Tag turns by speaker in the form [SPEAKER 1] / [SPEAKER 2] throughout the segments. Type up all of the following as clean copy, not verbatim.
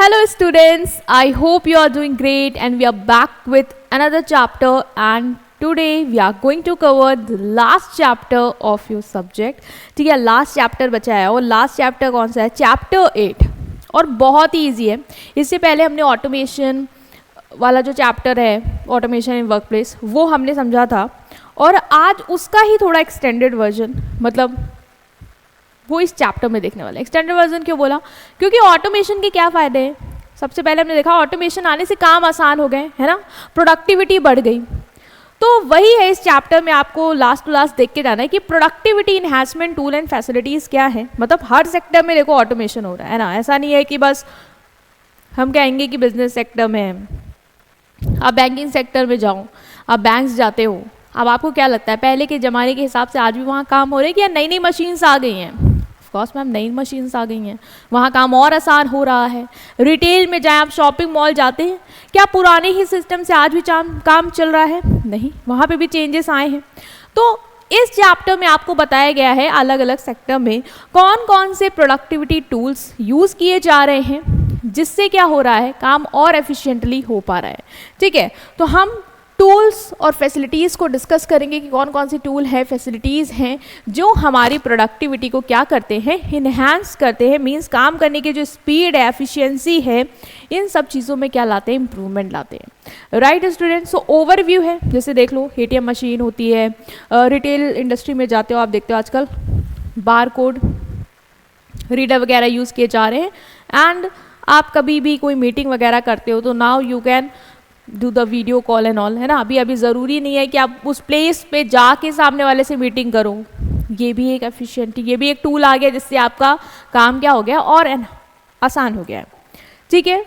[SPEAKER 1] Hello students, I hope you are doing great and we are back with another chapter and today we are going to cover the last chapter of your subject. ठीक है, last chapter बचा है और last chapter कौन सा है? Chapter 8 और बहुत ही ईजी है. इससे पहले हमने ऑटोमेशन वाला जो चैप्टर है ऑटोमेशन इन वर्क प्लेस वो हमने समझा था और आज उसका ही थोड़ा एक्सटेंडेड वर्जन मतलब वो इस चैप्टर में देखने वाला है. एक्सटेंडेड वर्जन क्यों बोला? क्योंकि ऑटोमेशन के क्या फ़ायदे हैं. सबसे पहले हमने देखा ऑटोमेशन आने से काम आसान हो गए, है ना, प्रोडक्टिविटी बढ़ गई. तो वही है इस चैप्टर में आपको लास्ट टू लास्ट देख के जाना है कि productivity enhancement tool and facilities क्या है. मतलब हर सेक्टर में देखो ऑटोमेशन हो रहा है ना. ऐसा नहीं है कि बस हम कहेंगे कि बिजनेस सेक्टर में आप बैंकिंग सेक्टर में जाओ, आप बैंक्स जाते हो, अब आपको क्या लगता है पहले के ज़माने के हिसाब से आज भी वहाँ काम हो रहे हैं कि या नई नई मशीन्स आ गई हैं? ऑफकोर्स मैम नई मशीन्स आ गई हैं, वहाँ काम और आसान हो रहा है. रिटेल में जाएं, आप शॉपिंग मॉल जाते हैं, क्या पुराने ही सिस्टम से आज भी काम चल रहा है? नहीं, वहाँ पे भी चेंजेस आए हैं. तो इस चैप्टर में आपको बताया गया है अलग अलग सेक्टर में कौन कौन से प्रोडक्टिविटी टूल्स यूज़ किए जा रहे हैं जिससे क्या हो रहा है, काम और एफिशिएंटली हो पा रहा है. ठीक है, तो हम टूल्स और फैसिलिटीज़ को डिस्कस करेंगे कि कौन कौन सी टूल है, फैसिलिटीज़ हैं जो हमारी प्रोडक्टिविटी को क्या करते हैं, इन्हांस करते हैं. मींस काम करने की जो स्पीड है, एफिशिएंसी है, इन सब चीज़ों में क्या लाते हैं, इम्प्रूवमेंट लाते हैं. राइट स्टूडेंट्स, सो ओवरव्यू है. जैसे देख लो एटीएम मशीन होती है, रिटेल इंडस्ट्री में जाते हो आप देखते हो आजकल बार कोड रीडर वगैरह यूज़ किए जा रहे हैं. एंड आप कभी भी कोई मीटिंग वगैरह करते हो तो now you can do the video call and all, है ना. अभी ज़रूरी नहीं है कि आप उस प्लेस पे जाके सामने वाले से मीटिंग करो. ये भी एक एफिशिएंटी, ये भी एक टूल आ गया जिससे आपका काम क्या हो गया और आसान हो गया है. ठीक है,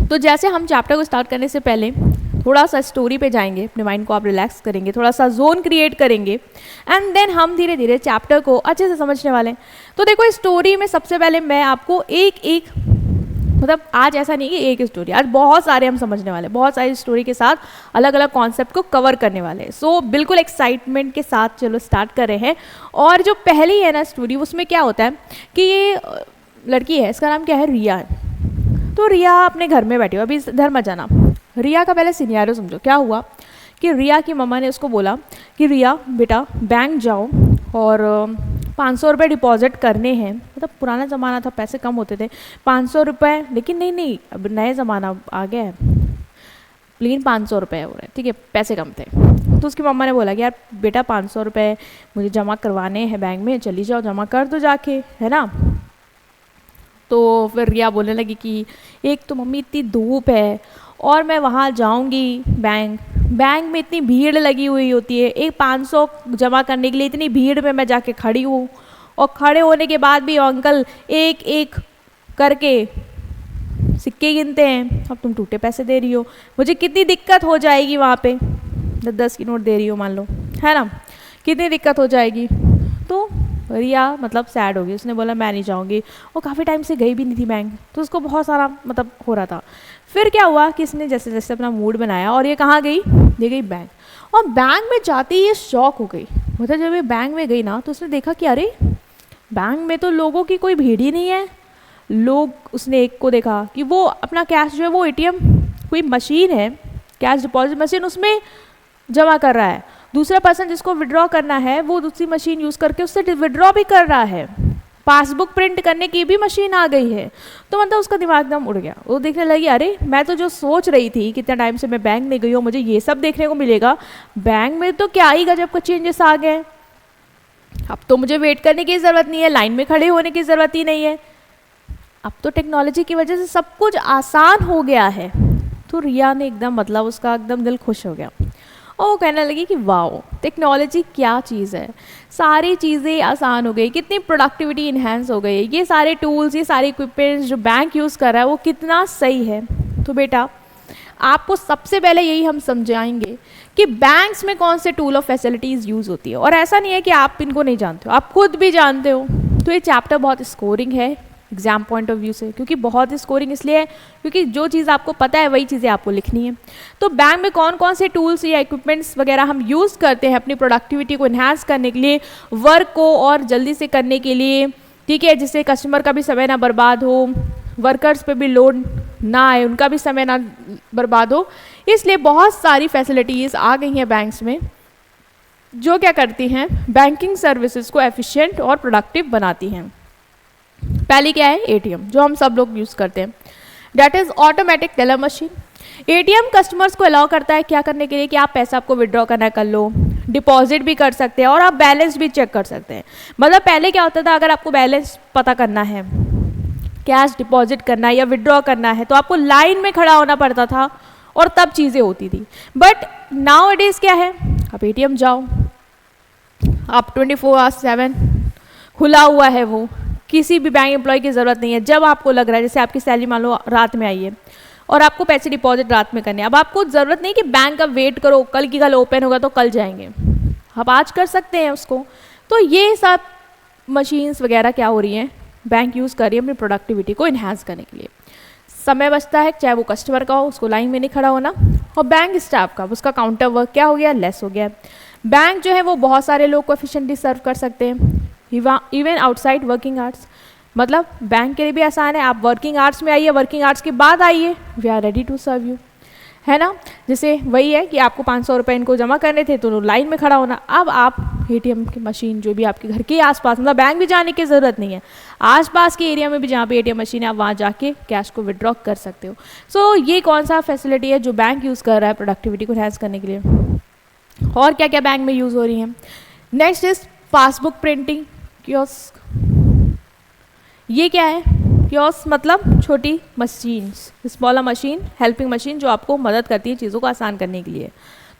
[SPEAKER 1] तो जैसे हम चैप्टर को स्टार्ट करने से पहले थोड़ा सा स्टोरी पे जाएंगे, अपने माइंड को आप रिलैक्स करेंगे, थोड़ा सा जोन क्रिएट करेंगे एंड देन हम धीरे धीरे चैप्टर को अच्छे से समझने वाले हैं. तो देखो इस स्टोरी में सबसे पहले मैं आपको एक मतलब आज ऐसा नहीं कि एक स्टोरी, आज बहुत सारे हम समझने वाले हैं, बहुत सारी स्टोरी के साथ अलग अलग कॉन्सेप्ट को कवर करने वाले हैं. सो बिल्कुल एक्साइटमेंट के साथ चलो स्टार्ट कर रहे हैं. और जो पहली है ना स्टोरी, उसमें क्या होता है कि ये लड़की है, इसका नाम क्या है, रिया है. तो रिया अपने घर में बैठी हो, अभी इधर मत जाना. रिया का पहले सिनेरियो समझो. क्या हुआ कि रिया की मम्मा ने उसको बोला कि रिया बेटा बैंक जाओ और 500 रुपये डिपॉजिट करने हैं. मतलब पुराना ज़माना था, पैसे कम होते थे, 500 रुपये, लेकिन नहीं अब नए ज़माना आ गया है, प्लेन 500 रुपये हो रहे हैं. ठीक है, पैसे कम थे. तो उसकी मम्मा ने बोला कि यार बेटा 500 रुपये मुझे जमा करवाने हैं बैंक में, चली जाओ जमा कर दो जाके, है ना. तो फिर रिया बोलने लगी कि एक तो मम्मी इतनी धूप है और मैं वहाँ जाऊँगी बैंक में इतनी भीड़ लगी हुई होती है, एक 500 जमा करने के लिए इतनी भीड़ में मैं जाके खड़ी हूँ और खड़े होने के बाद भी अंकल एक एक करके सिक्के गिनते हैं, अब तुम टूटे पैसे दे रही हो, मुझे कितनी दिक्कत हो जाएगी वहाँ पे. 10 की नोट दे रही हो मान लो, है ना, कितनी दिक्कत हो जाएगी. तो रिया मतलब सैड हो गई, उसने बोला मैं नहीं जाऊँगी. और काफ़ी टाइम से गई भी नहीं थी बैंक, तो उसको बहुत सारा मतलब हो रहा था. फिर क्या हुआ कि इसने जैसे जैसे अपना मूड बनाया और ये कहाँ गई, ये गई बैंक. और बैंक में जाते ही ये शॉक हो गई. मतलब जब ये बैंक में गई ना तो उसने देखा कि अरे बैंक में तो लोगों की कोई भीड़ ही नहीं है. उसने एक को देखा कि वो अपना कैश जो है वो एटीएम कोई मशीन है, कैश डिपॉजिट मशीन, उसमें जमा कर रहा है. दूसरा पर्सन जिसको विड्रॉ करना है वो दूसरी मशीन यूज़ करके उससे विड्रॉ भी कर रहा है. पासबुक प्रिंट करने की भी मशीन आ गई है. तो मतलब उसका दिमाग एकदम उड़ गया. वो देखने लगी अरे मैं तो जो सोच रही थी कितना टाइम से मैं बैंक नहीं गई हूँ, मुझे ये सब देखने को मिलेगा, बैंक में तो क्या ही गजब का चेंजेस आ गए. अब तो मुझे वेट करने की ज़रूरत नहीं है, लाइन में खड़े होने की ज़रूरत ही नहीं है, अब तो टेक्नोलॉजी की वजह से सब कुछ आसान हो गया है. तो रिया ने एकदम मतलब उसका एकदम दिल खुश हो गया और वो कहने लगी कि वाओ टेक्नोलॉजी क्या चीज़ है, सारी चीज़ें आसान हो गई, कितनी प्रोडक्टिविटी इन्हांस हो गई, ये सारे टूल्स, ये सारे इक्विपमेंट्स जो बैंक यूज़ कर रहा है वो कितना सही है. तो बेटा आपको सबसे पहले यही हम समझाएंगे कि बैंक्स में कौन से टूल और फैसिलिटीज़ यूज़ होती है. और ऐसा नहीं है कि आप इनको नहीं जानते हो, आप खुद भी जानते हो. तो ये चैप्टर बहुत स्कोरिंग है एग्जाम पॉइंट ऑफ व्यू से, क्योंकि बहुत स्कोरिंग इसलिए है क्योंकि जो चीज़ आपको पता है वही चीज़ें आपको लिखनी है. तो बैंक में कौन कौन से टूल्स या इक्विपमेंट्स वगैरह हम यूज़ करते हैं अपनी प्रोडक्टिविटी को इन्हांस करने के लिए, वर्क को और जल्दी से करने के लिए, ठीक है, जिससे कस्टमर का भी समय ना बर्बाद हो, वर्कर्स पे भी लोड ना आए, उनका भी समय ना बर्बाद हो, इसलिए बहुत सारी फैसिलिटीज़ आ गई हैं बैंक्स में जो क्या करती हैं, बैंकिंग सर्विसेज को एफिशिएंट और प्रोडक्टिव बनाती हैं। पहली क्या है, एटीएम, जो हम सब लोग यूज़ करते हैं, that is automatic teller machine. ATM customers को अलाउ करता है क्या करने के लिए कि आप पैसा आपको विड्रॉ करना है कर लो, डिपॉजिट भी कर सकते हैं और आप बैलेंस भी चेक कर सकते हैं। मतलब पहले क्या होता था, अगर आपको बैलेंस पता करना है, कैश डिपॉजिट करना है या विड्रॉ करना है, तो आपको लाइन में खड़ा होना पड़ता था और तब चीज़ें होती थी। बट नाउ इट इज़ क्या है, आप एटीएम जाओ, आप 24/7 खुला हुआ है वो, किसी भी बैंक एम्प्लॉय की ज़रूरत नहीं है। जब आपको लग रहा है, जैसे आपकी सैलरी मान लो रात में आई है और आपको पैसे डिपॉजिट रात में करने हैं, अब आपको ज़रूरत नहीं कि बैंक का वेट करो, कल की कल ओपन होगा तो कल जाएंगे, आप आज कर सकते हैं उसको। तो ये सब मशीन्स वगैरह क्या हो रही हैं, बैंक यूज़ कर रही है अपनी प्रोडक्टिविटी को इन्हांस करने के लिए। समय बचता है, चाहे वो कस्टमर का हो, उसको लाइन में नहीं खड़ा होना, और बैंक स्टाफ का, उसका काउंटर वर्क क्या हो गया, लेस हो गया। बैंक जो है वो बहुत सारे लोग को एफिशिएंटली सर्व कर सकते हैं, इवन आउटसाइड वर्किंग आवर्स। मतलब बैंक के लिए भी आसान है, आप वर्किंग आवर्स में आइए, वर्किंग आवर्स के बाद आइए, we are ready to serve you, है ना। जैसे वही है कि आपको 500 रुपये इनको जमा करने थे तो लाइन में खड़ा होना, अब आप एटीएम की मशीन जो भी आपके घर के आसपास, मतलब बैंक भी जाने की ज़रूरत नहीं है, आसपास के एरिया में भी जहाँ पे एटीएम मशीन है आप वहाँ जाके कैश को विड्रॉ कर सकते हो। सो ये कौन सा फैसिलिटी है जो बैंक यूज़ कर रहा है प्रोडक्टिविटी को एनहांस करने के लिए। और क्या क्या बैंक में यूज़ हो रही हैं, next is passbook printing kiosk. ये क्या है, कियोस्क मतलब छोटी machines, smaller machine, helping machine जो आपको मदद करती है चीज़ों को आसान करने के लिए।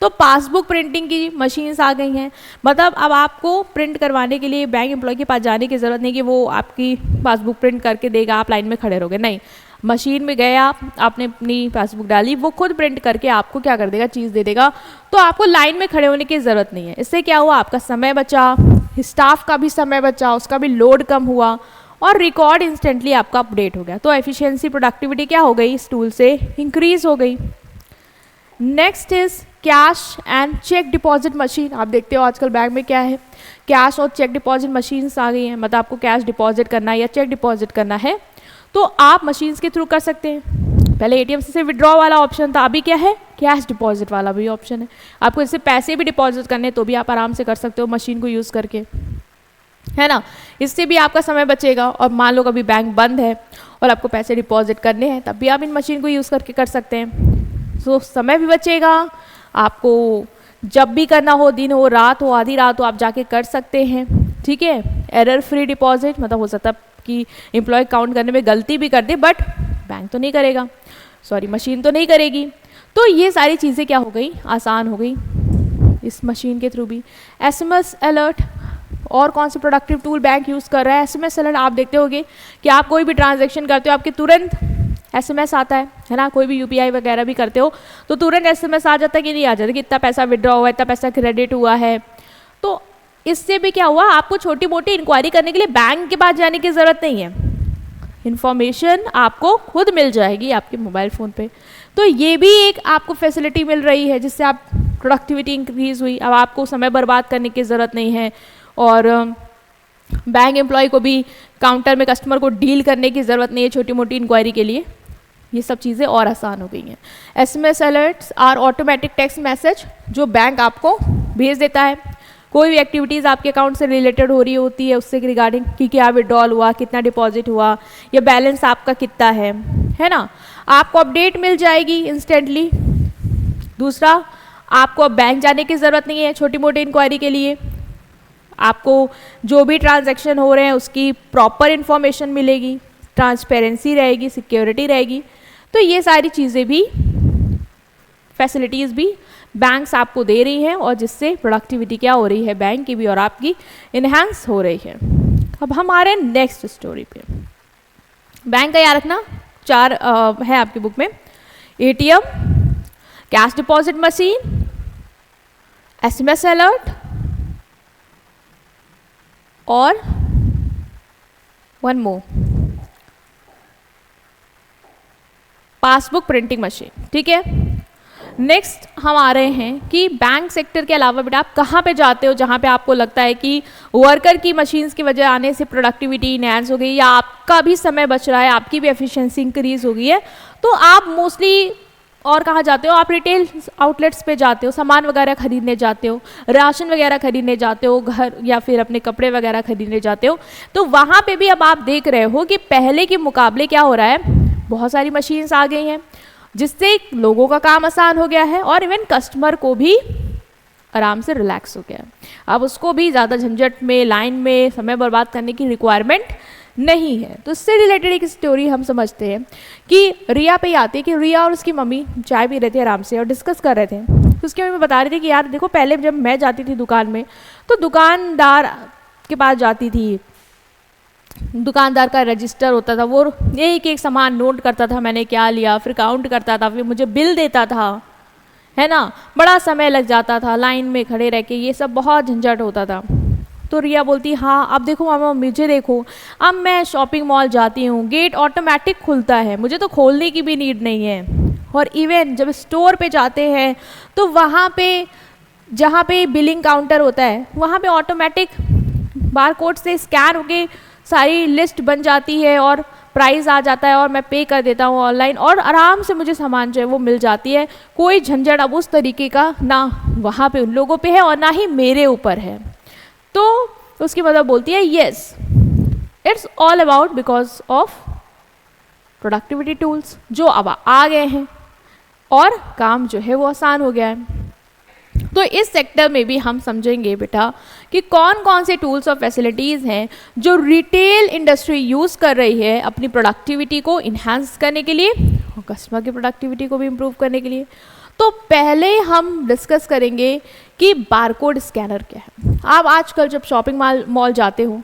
[SPEAKER 1] तो पासबुक प्रिंटिंग की मशीन्स आ गई हैं, मतलब अब आपको प्रिंट करवाने के लिए बैंक एम्प्लॉय के पास जाने की ज़रूरत नहीं कि वो आपकी पासबुक प्रिंट करके देगा, आप लाइन में खड़े रहोगे, नहीं, मशीन में गए आप, आपने अपनी पासबुक डाली, वो खुद प्रिंट करके आपको क्या कर देगा, चीज़ दे देगा, तो आपको लाइन में खड़े होने की ज़रूरत नहीं है। इससे क्या हुआ, आपका समय बचा, स्टाफ का भी समय बचा, उसका भी लोड कम हुआ और रिकॉर्ड इंस्टेंटली आपका अपडेट हो गया। तो एफिशिएंसी प्रोडक्टिविटी क्या हो गई, इस टूल से इंक्रीज हो गई। Next is cash and cheque deposit machine. आप देखते हो आजकल बैंक में क्या है, कैश और चेक डिपॉजिट मशीन्स आ गई हैं। मतलब आपको कैश डिपॉजिट करना है या चेक डिपॉजिट करना है तो आप मशीन्स के थ्रू कर सकते हैं। पहले एटीएम से विड्रॉ वाला ऑप्शन था, अभी क्या है, कैश डिपॉजिट वाला भी ऑप्शन है। आपको इससे पैसे भी डिपॉजिट करने तो भी आप आराम से कर सकते हो मशीन को यूज़ करके, है ना। इससे भी आपका समय बचेगा, और मान लो कभी बैंक बंद है और आपको पैसे डिपॉजिट करने हैं तब भी आप इन मशीन को यूज़ करके कर सकते हैं। तो समय भी बचेगा, आपको जब भी करना हो, दिन हो, रात हो, आधी रात हो, आप जाके कर सकते हैं, ठीक है। एरर फ्री डिपॉजिट, मतलब हो सकता है कि एम्प्लॉय काउंट करने में गलती भी कर दे, बट बैंक तो नहीं करेगा, सॉरी मशीन तो नहीं करेगी। तो ये सारी चीज़ें क्या हो गई, आसान हो गई इस मशीन के थ्रू भी। एसएमएस अलर्ट, और कौन से प्रोडक्टिव टूल बैंक यूज़ कर रहा है, एसएमएस अलर्ट। आप देखते होंगे कि आप कोई भी ट्रांजैक्शन करते हो आपके तुरंत एसएमएस आता है ना, कोई भी यूपीआई वगैरह भी करते हो तो तुरंत एसएमएस आ जाता है कि नहीं आ जाता कि इतना पैसा विड्रॉ हुआ है, इतना पैसा क्रेडिट हुआ है। तो इससे भी क्या हुआ, आपको छोटी मोटी इंक्वायरी करने के लिए बैंक के पास जाने की ज़रूरत नहीं है, इन्फॉर्मेशन आपको खुद मिल जाएगी आपके मोबाइल फ़ोन पे। तो ये भी एक आपको फैसिलिटी मिल रही है जिससे आप प्रोडक्टिविटी इंक्रीज हुई। अब आपको समय बर्बाद करने की ज़रूरत नहीं है, और बैंक एम्प्लॉय को भी काउंटर में कस्टमर को डील करने की ज़रूरत नहीं है छोटी मोटी इंक्वायरी के लिए। ये सब चीज़ें और आसान हो गई हैं। SMS alerts are automatic text message जो बैंक आपको भेज देता है, कोई भी एक्टिविटीज़ आपके अकाउंट से रिलेटेड हो रही होती है उससे रिगार्डिंग कि क्या विड्रॉल हुआ, कितना डिपॉजिट हुआ, या बैलेंस आपका कितना है ना, आपको अपडेट मिल जाएगी इंस्टेंटली। दूसरा, आपको अब बैंक जाने की ज़रूरत नहीं है छोटी मोटी इंक्वायरी के लिए, आपको जो भी ट्रांजैक्शन हो रहे हैं उसकी प्रॉपर इन्फॉर्मेशन मिलेगी, ट्रांसपेरेंसी रहेगी, सिक्योरिटी रहेगी। तो ये सारी चीज़ें भी, फैसिलिटीज़ भी बैंक्स आपको दे रही हैं, और जिससे प्रोडक्टिविटी क्या हो रही है बैंक की भी और आपकी इन्हांस हो रही है। अब हमारे नेक्स्ट स्टोरी पे, बैंक का याद रखना 4 है आपकी बुक में, ATM, cash deposit machine, SMS alert और one more, passbook printing machine, ठीक है। नेक्स्ट हम आ रहे हैं कि बैंक सेक्टर के अलावा बेटा आप कहाँ पे जाते हो जहाँ पे आपको लगता है कि वर्कर की मशीन्स की वजह आने से प्रोडक्टिविटी इनहेंस हो गई या आपका भी समय बच रहा है, आपकी भी एफिशिएंसी इंक्रीज हो गई है, तो आप मोस्टली और कहाँ जाते हो, आप रिटेल आउटलेट्स पे जाते हो, सामान वगैरह खरीदने जाते हो, राशन वगैरह खरीदने जाते हो, घर या फिर अपने कपड़े वगैरह खरीदने जाते हो। तो वहाँ पे भी अब आप देख रहे हो कि पहले के मुकाबले क्या हो रहा है, बहुत सारी मशीन्स आ गई हैं जिससे लोगों का काम आसान हो गया है और इवन कस्टमर को भी आराम से रिलैक्स हो गया है। अब उसको भी ज़्यादा झंझट में, लाइन में समय बर्बाद करने की रिक्वायरमेंट नहीं है। तो इससे रिलेटेड एक स्टोरी हम समझते हैं कि रिया पे आती है कि रिया और उसकी मम्मी चाय पी रहे थे आराम से और डिस्कस कर रहे थे। तो उसकी मम्मी बता रही थी कि यार देखो, पहले जब मैं जाती थी दुकान में तो दुकानदार के पास जाती थी, दुकानदार का रजिस्टर होता था, वो एक एक सामान नोट करता था मैंने क्या लिया, फिर काउंट करता था, फिर मुझे बिल देता था, है ना, बड़ा समय लग जाता था लाइन में खड़े रह के, ये सब बहुत झंझट होता था। तो रिया बोलती हाँ अब देखो मामा, मुझे देखो, अब मैं शॉपिंग मॉल जाती हूँ, गेट ऑटोमेटिक खुलता है, मुझे तो खोलने की भी नीड नहीं है। और इवन जब स्टोर पे जाते हैं तो वहाँ पे जहाँ पे बिलिंग काउंटर होता है वहाँ पे ऑटोमेटिक बारकोड से स्कैन होके सारी लिस्ट बन जाती है और प्राइस आ जाता है और मैं पे कर देता हूँ ऑनलाइन और आराम से मुझे सामान जो है वो मिल जाती है। कोई झंझट अब उस तरीके का ना वहाँ पे उन लोगों पे है और ना ही मेरे ऊपर है। तो उसकी मदर बोलती है yes, it's all about because of productivity tools जो अब आ गए हैं और काम जो है वो आसान हो गया है। तो इस सेक्टर में भी हम समझेंगे बेटा कि कौन कौन से टूल्स और फैसिलिटीज़ हैं जो रिटेल इंडस्ट्री यूज़ कर रही है अपनी प्रोडक्टिविटी को इन्हांस करने के लिए और कस्टमर की प्रोडक्टिविटी को भी इम्प्रूव करने के लिए। तो पहले हम डिस्कस करेंगे कि बारकोड स्कैनर क्या है। आप आजकल जब शॉपिंग मॉल जाते हो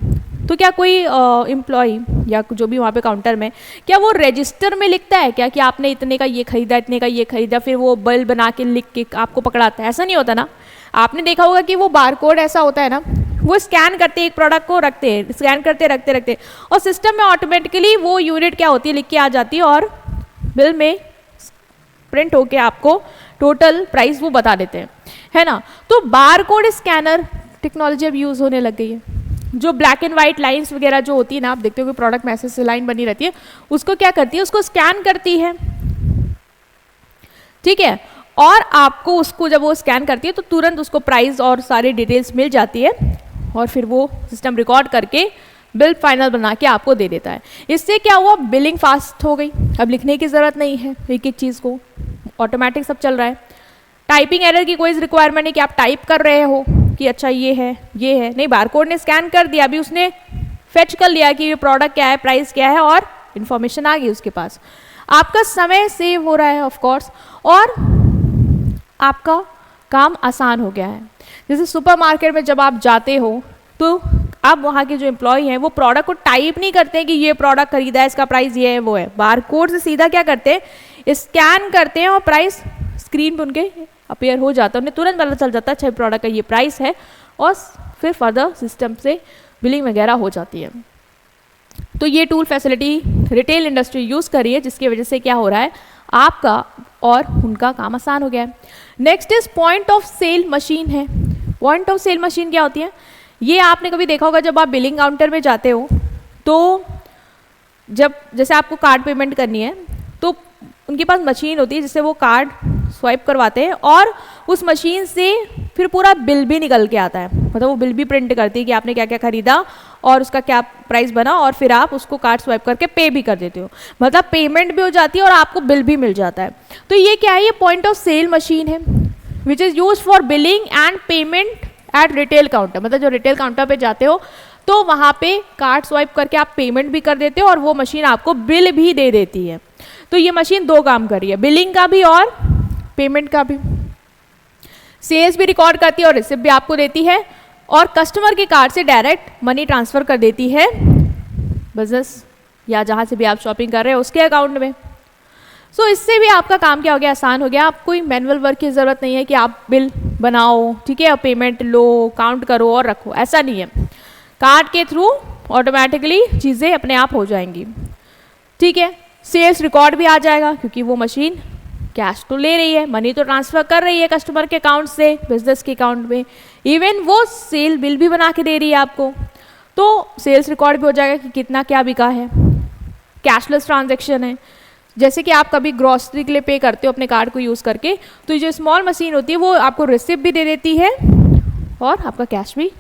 [SPEAKER 1] तो क्या कोई एम्प्लॉय या जो भी वहाँ पे काउंटर में, क्या वो रजिस्टर में लिखता है क्या कि आपने इतने का ये खरीदा, इतने का ये खरीदा, फिर वो बिल बना के लिख के आपको पकड़ाता है? ऐसा नहीं होता ना। आपने देखा होगा कि वो बारकोड ऐसा होता है ना, वो स्कैन करते एक प्रोडक्ट को रखते हैं, स्कैन करते रखते रखते और सिस्टम में ऑटोमेटिकली वो यूनिट क्या होती है लिख के आ जाती है और बिल में प्रिंट होके आपको टोटल प्राइस वो बता देते हैं, है ना। तो बारकोड स्कैनर टेक्नोलॉजी अब यूज़ होने लग गई है। जो ब्लैक एंड वाइट लाइंस वगैरह जो होती है ना, आप देखते हो कि प्रोडक्ट मैसेज से लाइन बनी रहती है, उसको क्या करती है, उसको स्कैन करती है, ठीक है, और आपको उसको जब वो स्कैन करती है तो तुरंत उसको प्राइस और सारी डिटेल्स मिल जाती है और फिर वो सिस्टम रिकॉर्ड करके बिल फाइनल बना के आपको दे देता है। इससे क्या हुआ, बिलिंग फास्ट हो गई, अब लिखने की ज़रूरत नहीं है, एक एक चीज़ को ऑटोमेटिक सब चल रहा है। टाइपिंग एरर की कोई रिक्वायरमेंट नहीं कि आप टाइप कर रहे हो कि अच्छा ये है नहीं, बारकोड ने स्कैन कर दिया, अभी उसने फेच कर लिया कि ये प्रोडक्ट क्या है, प्राइस क्या है और इन्फॉर्मेशन आ गई उसके पास। आपका समय सेव हो रहा है ऑफ कोर्स और आपका काम आसान हो गया है। जैसे सुपरमार्केट में जब आप जाते हो तो अब वहाँ के जो एम्प्लॉय हैं वो प्रोडक्ट को टाइप नहीं करते हैं कि ये प्रोडक्ट खरीदा है, इसका प्राइस ये है वो है, बारकोड से सीधा क्या करते हैं, स्कैन करते हैं और प्राइस स्क्रीन पे उनके अपीयर हो जाता है, उन्हें तुरंत पता चल जाता है अच्छा प्रोडक्ट का ये प्राइस है और फिर फर्दर सिस्टम से बिलिंग वगैरह हो जाती है। तो ये tool facility retail industry use करी है जिसकी वजह से क्या हो रहा है, आपका और उनका काम आसान हो गया है। Next is point of sale machine है। पॉइंट ऑफ सेल मशीन क्या होती है, ये आपने कभी देखा होगा जब आप बिलिंग काउंटर में जाते हो तो जब जैसे आपको कार्ड पेमेंट करनी है तो उनके पास मशीन होती है जिससे वो कार्ड स्वाइप करवाते हैं और उस मशीन से फिर पूरा बिल भी निकल के आता है, मतलब वो बिल भी प्रिंट करती है कि आपने क्या क्या खरीदा और उसका क्या प्राइस बना और फिर आप उसको कार्ड स्वाइप करके पे भी कर देते हो, मतलब पेमेंट भी हो जाती है और आपको बिल भी मिल जाता है। तो ये क्या है, ये पॉइंट ऑफ सेल मशीन है which is use for billing and payment at retail counter. मतलब जो रिटेल काउंटर पे जाते हो तो वहाँ पे कार्ड स्वाइप करके आप पेमेंट भी कर देते हो और वो मशीन आपको बिल भी दे देती है। तो ये मशीन दो काम कर रही है, बिलिंग का भी और पेमेंट का भी। सेल्स भी रिकॉर्ड करती है और रिसिप्ट भी आपको देती है और कस्टमर के कार्ड से डायरेक्ट मनी ट्रांसफ़र कर देती है बिजनेस या जहाँ से भी आप शॉपिंग कर रहे हो उसके अकाउंट में। सो इससे भी आपका काम क्या हो गया, आसान हो गया। आप कोई मैनुअल वर्क की ज़रूरत नहीं है कि आप बिल बनाओ, ठीक है, और पेमेंट लो, काउंट करो और रखो, ऐसा नहीं है। कार्ड के थ्रू ऑटोमेटिकली चीज़ें अपने आप हो जाएंगी, ठीक है। सेल्स रिकॉर्ड भी आ जाएगा क्योंकि वो मशीन कैश तो ले रही है, मनी तो ट्रांसफर कर रही है कस्टमर के अकाउंट से बिजनेस के अकाउंट में, इवन वो सेल बिल भी बना के दे रही है आपको, तो सेल्स रिकॉर्ड भी हो जाएगा कि कितना क्या बिका है। कैशलेस ट्रांजैक्शन है, जैसे कि आप कभी ग्रॉसरी के लिए पे करते हो अपने कार्ड को यूज़ करके, तो ये जो स्मॉल मशीन होती है वो आपको रिसिप्ट भी दे देती है और आपका कैश भी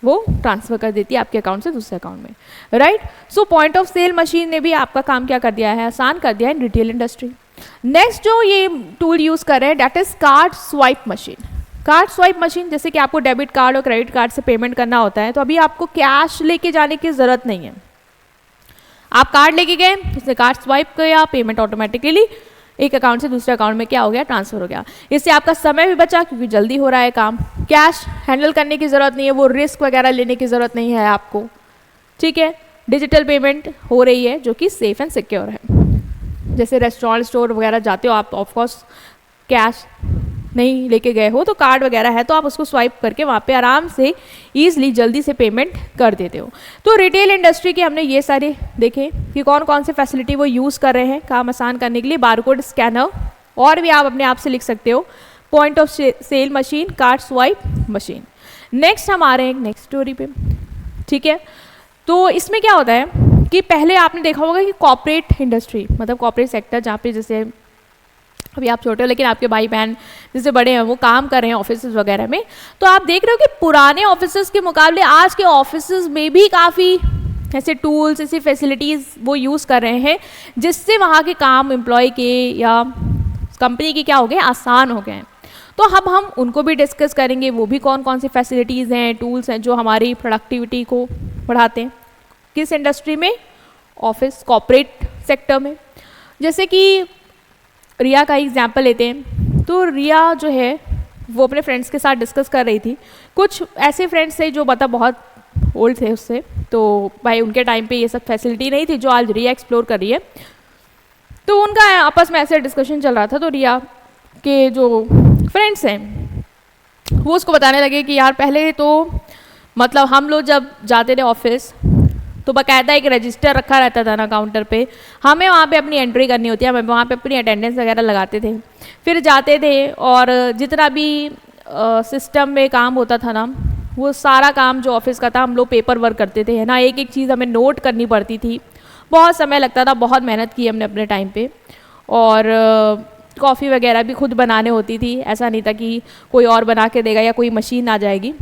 [SPEAKER 1] वो ट्रांसफ़र कर देती है आपके अकाउंट से दूसरे अकाउंट में, right. So point of sale machine ने भी आपका काम क्या कर दिया है, आसान कर दिया है इन रिटेल इंडस्ट्री। नेक्स्ट जो ये टूल यूज़ कर रहे हैं that is card swipe machine. Card swipe machine, जैसे कि आपको डेबिट कार्ड और क्रेडिट कार्ड से पेमेंट करना होता है, तो अभी आपको कैश लेके जाने की ज़रूरत नहीं है, आप कार्ड लेके गए, उसने कार्ड स्वाइप किया, पेमेंट ऑटोमेटिकली एक अकाउंट से दूसरे अकाउंट में क्या हो गया, ट्रांसफर हो गया। इससे आपका समय भी बचा क्योंकि जल्दी हो रहा है काम, कैश हैंडल करने की ज़रूरत नहीं है, वो रिस्क वगैरह लेने की ज़रूरत नहीं है आपको, ठीक है। डिजिटल पेमेंट हो रही है जो कि सेफ एंड सिक्योर है। जैसे रेस्टोरेंट स्टोर वगैरह जाते हो आप, ऑफकोर्स कैश नहीं लेके गए हो तो कार्ड वगैरह है तो आप उसको स्वाइप करके वहाँ पे आराम से ईजिली जल्दी से पेमेंट कर देते हो। तो रिटेल इंडस्ट्री के हमने ये सारे देखे कि कौन कौन से फैसिलिटी वो यूज़ कर रहे हैं काम आसान करने के लिए। बारकोड स्कैनर, और भी आप अपने आप से लिख सकते हो, point of sale machine, card swipe machine. Next हम आ रहे हैं नेक्स्ट स्टोरी पे, ठीक है। तो इसमें क्या होता है कि पहले आपने देखा होगा कि कॉर्पोरेट इंडस्ट्री मतलब कॉर्पोरेट सेक्टर, जहाँ पे जैसे अभी आप छोटे हो लेकिन आपके भाई बहन जैसे बड़े हैं वो काम कर रहे हैं ऑफिस वगैरह में, तो आप देख रहे हो कि पुराने ऑफिस के मुकाबले आज के ऑफिस में भी काफ़ी ऐसे टूल्स, ऐसी फैसिलिटीज़ वो यूज़ कर रहे हैं जिससे वहाँ के काम एम्प्लॉय के या कंपनी के क्या हो गए, आसान हो गए हैं। तो अब हम उनको भी डिस्कस करेंगे, वो भी कौन कौन सी फैसिलिटीज़ हैं, टूल्स हैं जो हमारी प्रोडक्टिविटी को बढ़ाते हैं। किस इंडस्ट्री में, ऑफिस कॉर्पोरेट सेक्टर में। जैसे कि रिया का एग्जाम्पल लेते हैं, तो रिया जो है वो अपने फ्रेंड्स के साथ डिस्कस कर रही थी। कुछ ऐसे फ्रेंड्स थे जो बहुत ओल्ड थे उससे, तो भाई उनके टाइम पे ये सब फैसिलिटी नहीं थी जो आज रिया एक्सप्लोर कर रही है। तो उनका आपस में ऐसे डिस्कशन चल रहा था, तो रिया के जो फ्रेंड्स हैं वो उसको बताने लगे कि यार पहले तो मतलब हम लोग जब जाते थे ऑफिस तो बाकायदा एक रजिस्टर रखा रहता था ना काउंटर पे, हमें वहाँ पे अपनी एंट्री करनी होती है, हमें वहाँ पे अपनी अटेंडेंस वगैरह लगाते थे, फिर जाते थे और जितना भी सिस्टम में काम होता था ना वो सारा काम जो ऑफिस का था हम लोग पेपर वर्क करते थे, है ना। एक एक चीज़ हमें नोट करनी पड़ती थी, बहुत समय लगता था, बहुत मेहनत की हमने अपने टाइम पे। और कॉफ़ी वगैरह भी खुद बनाने होती थी, ऐसा नहीं था कि कोई और बना के देगा या कोई मशीन आ जाएगी।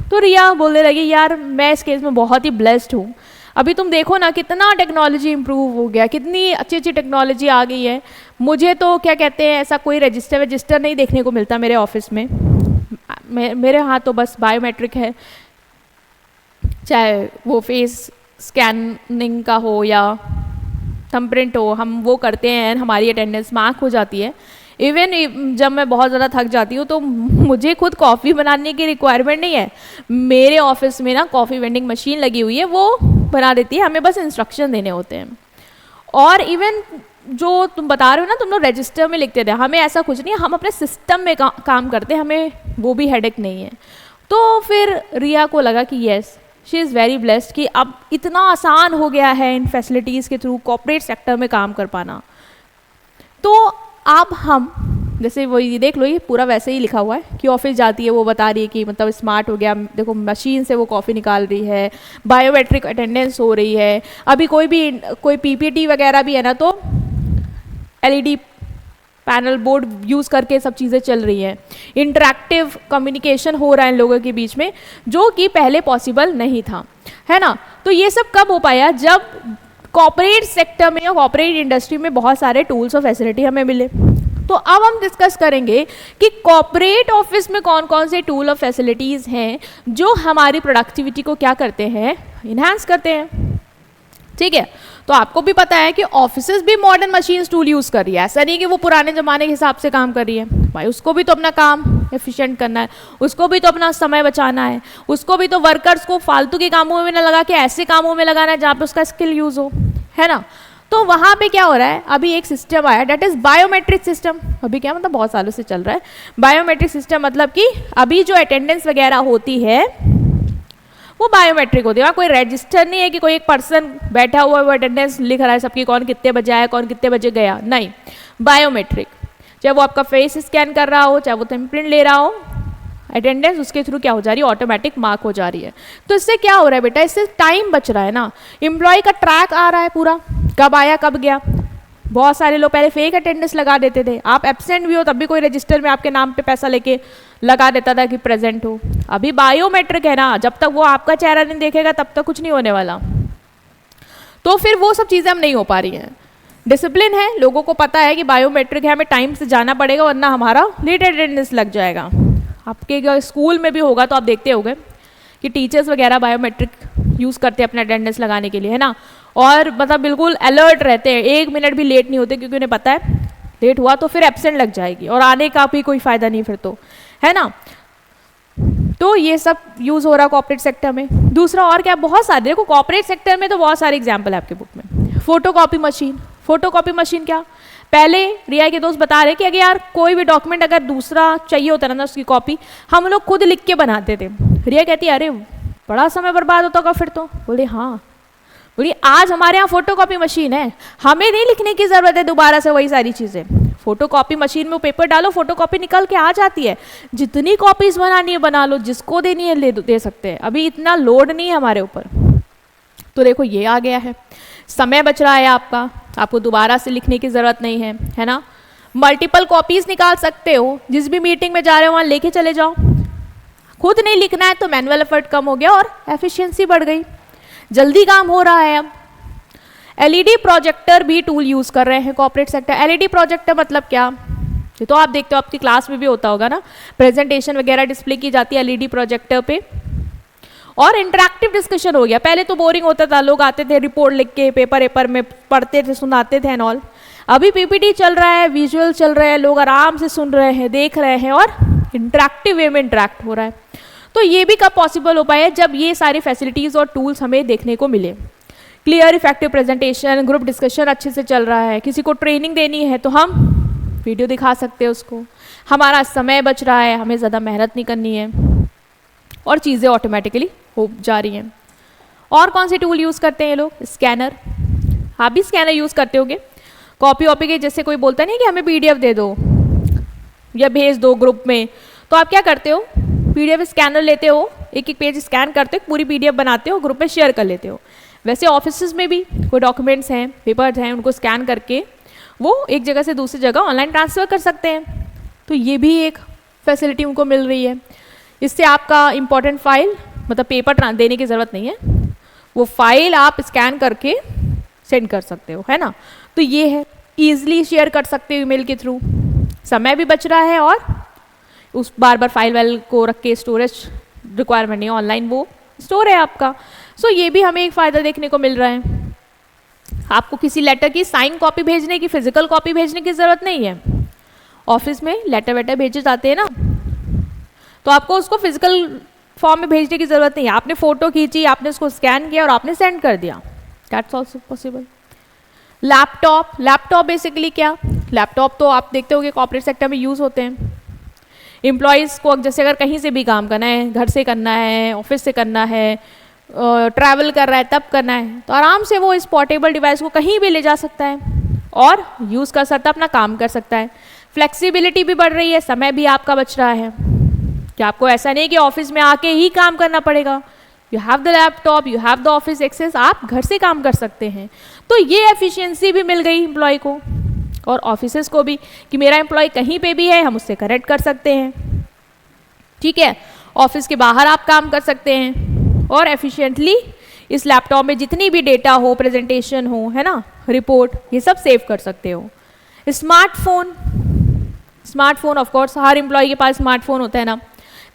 [SPEAKER 1] तो रिया बोलने लगी यार मैं इस केस में बहुत ही ब्लेस्ड हूँ, अभी तुम देखो ना कितना टेक्नोलॉजी इम्प्रूव हो गया, कितनी अच्छी अच्छी टेक्नोलॉजी आ गई है। मुझे तो क्या कहते हैं ऐसा कोई रजिस्टर नहीं देखने को मिलता मेरे ऑफिस में, मेरे हाथ तो बस बायोमेट्रिक है, चाहे वो फेस स्कैनिंग का हो या थंबप्रिंट हो, हम वो करते हैं, हमारी अटेंडेंस मार्क हो जाती है। इवन जब मैं बहुत ज़्यादा थक जाती हूँ तो मुझे खुद कॉफ़ी बनाने की रिक्वायरमेंट नहीं है, मेरे ऑफिस में ना कॉफ़ी वेंडिंग मशीन लगी हुई है, वो बना देती है, हमें बस इंस्ट्रक्शन देने होते हैं। और इवन जो तुम बता रहे हो ना तुम लोग रजिस्टर में लिखते थे, हमें ऐसा कुछ नहीं है, हम अपने सिस्टम में काम करते हैं, हमें वो भी हेडेक नहीं है। तो फिर रिया को लगा कि yes she is very blessed कि अब इतना आसान हो गया है इन फैसिलिटीज़ के थ्रू कॉर्पोरेट सेक्टर में काम कर पाना। तो अब हम जैसे वो ये देख लो, ये पूरा वैसे ही लिखा हुआ है कि ऑफिस जाती है वो बता रही है कि मतलब स्मार्ट हो गया, देखो मशीन से वो कॉफ़ी निकाल रही है, बायोमेट्रिक अटेंडेंस हो रही है, अभी कोई पीपीटी वगैरह भी है ना तो एलईडी पैनल बोर्ड यूज़ करके सब चीज़ें चल रही हैं, इंटरैक्टिव कम्युनिकेशन हो रहा है इन लोगों के बीच में जो कि पहले पॉसिबल नहीं था, है ना। तो ये सब कब हो पाया, जब कॉर्पोरेट सेक्टर में या कॉर्पोरेट इंडस्ट्री में बहुत सारे टूल्स और फैसिलिटी हमें मिले। तो अब हम डिस्कस करेंगे कि कॉर्पोरेट ऑफिस में कौन कौन से टूल और फैसिलिटीज़ हैं जो हमारी प्रोडक्टिविटी को क्या करते हैं, इन्हांस करते हैं, ठीक है। तो आपको भी पता है कि ऑफिसेज भी मॉडर्न मशीन्स टूल यूज़ कर रही है, ऐसा नहीं कि वो पुराने ज़माने के हिसाब से काम कर रही है, भाई उसको भी तो अपना काम एफिशिएंट करना है, उसको भी तो अपना समय बचाना है, उसको भी तो वर्कर्स को फालतू के कामों में न लगा के ऐसे कामों में लगाना है जहाँ पे उसका स्किल यूज़ हो, है ना। तो वहाँ पे क्या हो रहा है, अभी एक सिस्टम आया डेट इज़ बायोमेट्रिक सिस्टम। अभी क्या मतलब बहुत सालों से चल रहा है बायोमेट्रिक सिस्टम, मतलब कि अभी जो अटेंडेंस वगैरह होती है वो बायोमेट्रिक होती है, वहाँ कोई रजिस्टर नहीं है कि कोई एक पर्सन बैठा हुआ है वो अटेंडेंस लिख रहा है सबकी, कौन कितने बजे आया कौन कितने बजे गया, नहीं, बायोमेट्रिक। चाहे वो आपका फेस स्कैन कर रहा हो, चाहे वो थंबप्रिंट ले रहा हो, अटेंडेंस उसके थ्रू क्या हो जा रही है, ऑटोमेटिक मार्क हो जा रही है। तो इससे क्या हो रहा है बेटा, इससे टाइम बच रहा है ना, एम्प्लॉय का ट्रैक आ रहा है पूरा, कब आया कब गया। बहुत सारे लोग पहले फेक अटेंडेंस लगा देते थे, आप एब्सेंट भी हो तब भी कोई रजिस्टर में आपके नाम पे पैसा लेके लगा देता था कि प्रेजेंट हो। अभी बायोमेट्रिक है ना, जब तक वो आपका चेहरा नहीं देखेगा तब तक कुछ नहीं होने वाला। तो फिर वो सब चीज़ें हम नहीं हो पा रही हैं। डिसिप्लिन है, लोगों को पता है कि बायोमेट्रिक है, हमें टाइम से जाना पड़ेगा वरना हमारा लेट अटेंडेंस लग जाएगा। आपके स्कूल में भी होगा तो आप देखते होंगे कि टीचर्स वगैरह बायोमेट्रिक यूज़ करते हैं अपने अटेंडेंस लगाने के लिए, है ना, और मतलब बिल्कुल अलर्ट रहते हैं, 1 मिनट भी लेट नहीं होते, क्योंकि उन्हें पता है लेट हुआ तो फिर एब्सेंट लग जाएगी और आने का भी कोई फ़ायदा नहीं फिर तो, है ना। तो ये सब यूज़ हो रहा है कॉर्पोरेट सेक्टर में। दूसरा और क्या, बहुत सारे, देखो कॉर्पोरेट सेक्टर में तो बहुत सारे एग्जाम्पल है आपके बुक में। फोटोकॉपी मशीन, फोटोकॉपी मशीन क्या, पहले रिया के दोस्त बता रहे कि अगर यार कोई भी डॉक्यूमेंट अगर दूसरा चाहिए होता ना उसकी कॉपी, हम लोग खुद लिख के बनाते थे। रिया कहती है अरे बड़ा समय बर्बाद होता होगा फिर तो। बोले हाँ, बोली आज हमारे यहाँ फोटोकॉपी मशीन है, हमें नहीं लिखने की ज़रूरत है दोबारा से वही सारी चीज़ें। फोटोकॉपी मशीन में पेपर डालो, फोटोकॉपी निकल के आ जाती है, जितनी कॉपीज़ बनानी है बना लो, जिसको देनी है दे सकते हैं, अभी इतना लोड नहीं है हमारे ऊपर। तो देखो ये आ गया है, समय बच रहा है आपका, आपको दोबारा से लिखने की ज़रूरत नहीं है ना। मल्टीपल कॉपीज़ निकाल सकते हो, जिस भी मीटिंग में जा रहे हो वहाँ लेके चले जाओ। खुद नहीं लिखना है तो मैनुअल एफर्ट कम हो गया और एफिशिएंसी बढ़ गई, जल्दी काम हो रहा है। अब एलईडी प्रोजेक्टर भी टूल यूज़ कर रहे हैं कॉर्पोरेट सेक्टर। एलईडी प्रोजेक्टर मतलब क्या, ये तो आप देखते हो आपकी क्लास में भी होता होगा ना, प्रेजेंटेशन वगैरह डिस्प्ले की जाती है एलईडी प्रोजेक्टर पे। और इंटरेक्टिव डिस्कशन हो गया, पहले तो बोरिंग होता था, लोग आते थे रिपोर्ट लिख के पेपर में पढ़ते थे, सुनाते थे एंड ऑल। अभी पीपीटी चल रहा है, विजुअल चल रहा है, लोग आराम से सुन रहे हैं, देख रहे हैं और इंटरेक्टिव वे में इंटरेक्ट हो रहा है। तो ये भी कब पॉसिबल हो पाया, जब ये सारी फैसिलिटीज़ और टूल्स हमें देखने को मिले। Clear effective presentation, group discussion अच्छे से चल रहा है, किसी को ट्रेनिंग देनी है तो हम वीडियो दिखा सकते हैं उसको, हमारा समय बच रहा है, हमें ज़्यादा मेहनत नहीं करनी है और चीज़ें ऑटोमेटिकली हो जा रही हैं। और कौन से टूल यूज़ करते हैं ये लोग, स्कैनर, आप भी स्कैनर यूज़ करते होगे। कॉपी वॉपी के जैसे कोई बोलता नहीं कि हमें पीडीएफ दे दो या भेज दो ग्रुप में, तो आप क्या करते हो, पीडीएफ स्कैनर लेते हो, एक एक पेज स्कैन करते हो, पूरी पीडीएफ बनाते हो, ग्रुप में शेयर कर लेते हो। वैसे ऑफिस में भी कोई डॉक्यूमेंट्स हैं, पेपर्स हैं, उनको स्कैन करके वो एक जगह से दूसरी जगह ऑनलाइन ट्रांसफ़र कर सकते हैं। तो ये भी एक फैसिलिटी उनको मिल रही है। इससे आपका इंपॉर्टेंट फाइल, मतलब पेपर देने की ज़रूरत नहीं है, वो फाइल आप स्कैन करके सेंड कर सकते हो, है ना। तो ये है, ईजिली शेयर कर सकते हो ईमेल के थ्रू, समय भी बच रहा है और उस बार बार फाइल वाइल को रख के स्टोरेज रिक्वायरमेंट नहीं, ऑनलाइन वो स्टोर है आपका। सो ये भी हमें एक फ़ायदा देखने को मिल रहा है। आपको किसी लेटर की साइन कॉपी भेजने की, फिजिकल कॉपी भेजने की ज़रूरत नहीं है। ऑफिस में लेटर वेटर भेजे जाते हैं ना, तो आपको उसको फिजिकल फॉर्म में भेजने की ज़रूरत नहीं है। आपने फ़ोटो खींची, आपने उसको स्कैन किया और आपने सेंड कर दिया, that's also possible. Laptop, laptop basically क्या, लैपटॉप तो आप देखते हो कि कॉर्पोरेट सेक्टर में यूज़ होते हैं। एम्प्लॉयज़ को जैसे अगर कहीं से भी काम करना है, घर से करना है, ऑफिस से करना है, ट्रैवल कर रहा है तब करना है, तो आराम से वो इस पोर्टेबल डिवाइस को कहीं भी ले जा सकता है और यूज़ कर सकता है, अपना काम कर सकता है। फ्लेक्सिबिलिटी भी बढ़ रही है, समय भी आपका बच रहा है कि आपको ऐसा नहीं कि ऑफिस में आके ही काम करना पड़ेगा। You have the laptop, you have the office access, आप घर से काम कर सकते हैं। तो ये एफिशिएंसी भी मिल गई एम्प्लॉय को और ऑफिसेस को भी कि मेरा एम्प्लॉय कहीं पे भी है, हम उससे कनेक्ट कर सकते हैं, ठीक है। ऑफिस के बाहर आप काम कर सकते हैं और एफिशिएंटली इस लैपटॉप में जितनी भी डेटा हो, प्रेजेंटेशन हो, है ना, रिपोर्ट, ये सब सेव कर सकते हो। स्मार्टफोन, स्मार्टफोन ऑफ कोर्स हर एम्प्लॉय के पास स्मार्टफोन होता है ना,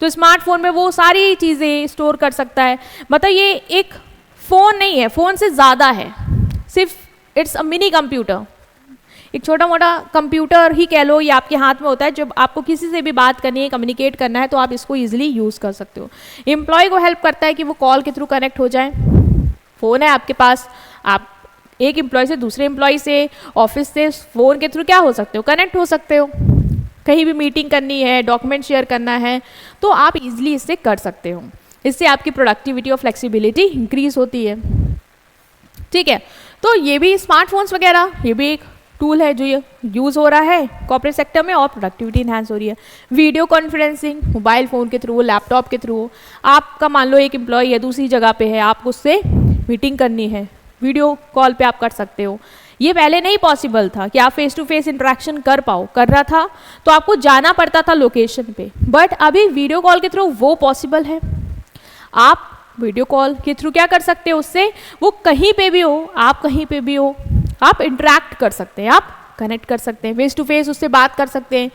[SPEAKER 1] तो स्मार्टफोन में वो सारी चीज़ें स्टोर कर सकता है। मतलब ये एक फ़ोन नहीं है, फ़ोन से ज़्यादा है, सिर्फ इट्स अ मिनी कंप्यूटर, एक छोटा मोटा कंप्यूटर ही कह लो, ये आपके हाथ में होता है। जब आपको किसी से भी बात करनी है, कम्युनिकेट करना है, तो आप इसको ईजिली यूज़ कर सकते हो। एम्प्लॉय को हेल्प करता है कि वो कॉल के थ्रू कनेक्ट हो जाए, फ़ोन है आपके पास, आप एक एम्प्लॉय से दूसरे एम्प्लॉय से, ऑफिस से फ़ोन के थ्रू क्या हो सकते हो, कनेक्ट हो सकते हो। कहीं भी मीटिंग करनी है, डॉक्यूमेंट शेयर करना है, तो आप इजीली इससे कर सकते हो। इससे आपकी प्रोडक्टिविटी और फ्लेक्सिबिलिटी इंक्रीज होती है, ठीक है। तो ये भी स्मार्टफोन्स वगैरह, ये भी एक टूल है जो ये यूज़ हो रहा है कॉर्पोरेट सेक्टर में और प्रोडक्टिविटी इन्हांस हो रही है। वीडियो कॉन्फ्रेंसिंग मोबाइल फ़ोन के थ्रू, लैपटॉप के थ्रू, आपका मान लो एक एम्प्लॉय है दूसरी जगह पे है, आपको उससे मीटिंग करनी है, वीडियो कॉल पे आप कर सकते हो। ये पहले नहीं पॉसिबल था कि आप फेस टू फेस इंटरेक्शन कर रहा था तो आपको जाना पड़ता था लोकेशन पे, बट अभी वीडियो कॉल के थ्रू वो पॉसिबल है। आप वीडियो कॉल के थ्रू क्या कर सकते हो उससे, वो कहीं पे भी हो, आप कहीं पे भी हो, आप इंटरेक्ट कर सकते हैं, आप कनेक्ट कर सकते हैं, फेस टू फेस उससे बात कर सकते हैं।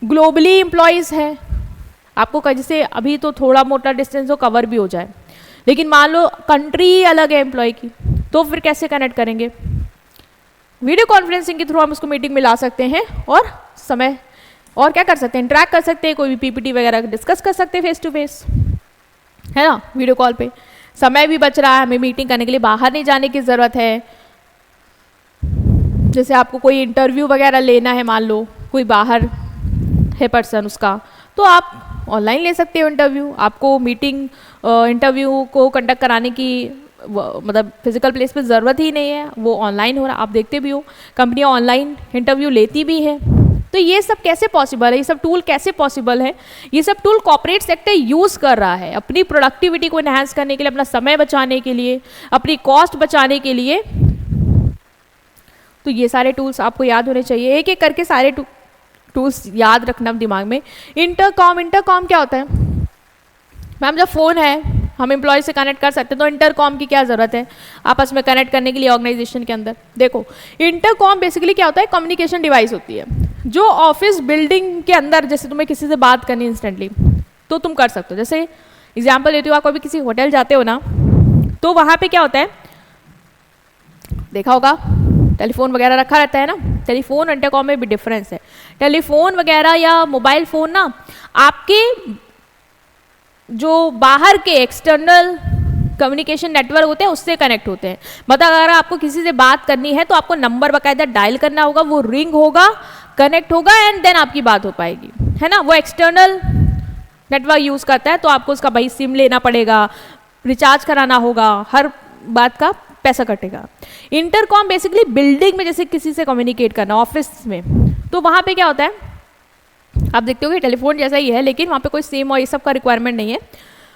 [SPEAKER 1] ग्लोबली एम्प्लॉयज़ है, आपको जैसे अभी तो थोड़ा मोटा डिस्टेंस हो कवर भी हो जाए, लेकिन मान लो कंट्री अलग है एम्प्लॉय की, तो फिर कैसे कनेक्ट करेंगे? वीडियो कॉन्फ्रेंसिंग के थ्रू हम उसको मीटिंग में ला सकते हैं और समय और क्या कर सकते हैं, इंटरेक्ट कर सकते हैं, कोई भी पीपीटी वगैरह डिस्कस कर सकते हैं फेस टू फेस, है ना। वीडियो कॉल पे समय भी बच रहा है, हमें मीटिंग करने के लिए बाहर नहीं जाने की ज़रूरत है। जैसे आपको कोई इंटरव्यू वगैरह लेना है, मान लो कोई बाहर है पर्सन उसका, तो आप ऑनलाइन ले सकते हो इंटरव्यू। आपको मीटिंग इंटरव्यू को कंडक्ट कराने की मतलब फिजिकल प्लेस पे ज़रूरत ही नहीं है, वो ऑनलाइन हो रहा। आप देखते भी हो कंपनियां ऑनलाइन इंटरव्यू लेती भी है। तो ये सब कैसे पॉसिबल है, ये सब टूल कैसे पॉसिबल है? ये सब टूल कॉर्पोरेट सेक्टर यूज़ कर रहा है अपनी प्रोडक्टिविटी को एनहांस करने के लिए, अपना समय बचाने के लिए, अपनी कॉस्ट बचाने के लिए। तो ये सारे टूल्स आपको याद होने चाहिए, एक एक करके सारे टूल्स याद रखना दिमाग में। इंटरकॉम क्या होता है मैम? जब फ़ोन है हम एम्प्लॉय से कनेक्ट कर सकते हैं, तो इंटरकॉम की क्या ज़रूरत है आपस में कनेक्ट करने के लिए ऑर्गेनाइजेशन के अंदर? देखो, इंटरकॉम बेसिकली क्या होता है, कम्युनिकेशन डिवाइस होती है जो ऑफिस बिल्डिंग के अंदर, जैसे तुम्हें किसी से बात करनी इंस्टेंटली तो तुम कर सकते हो। जैसे एग्जाम्पल देती हूँ, आप कभी किसी होटल जाते हो ना, तो वहाँ पे क्या होता है, देखा होगा टेलीफोन वगैरह रखा रहता है ना। टेलीफोन और इंटरकॉम में भी डिफरेंस है। टेलीफोन वगैरह या मोबाइल फ़ोन ना आपके जो बाहर के एक्सटर्नल कम्युनिकेशन नेटवर्क होते हैं उससे कनेक्ट होते हैं। मतलब अगर आपको किसी से बात करनी है तो आपको नंबर बाकायदा डायल करना होगा, वो रिंग होगा, कनेक्ट होगा एंड देन आपकी बात हो पाएगी, है ना। वो एक्सटर्नल नेटवर्क यूज़ करता है तो आपको उसका भाई सिम लेना पड़ेगा, रिचार्ज कराना होगा, हर बात का पैसा कटेगा। इंटरकॉम बेसिकली बिल्डिंग में जैसे किसी से कम्युनिकेट करना ऑफिस में, तो वहाँ पे क्या होता है, आप देखते हो कि टेलीफोन जैसा ही है लेकिन वहाँ पे कोई सिम और ये सब का रिक्वायरमेंट नहीं है।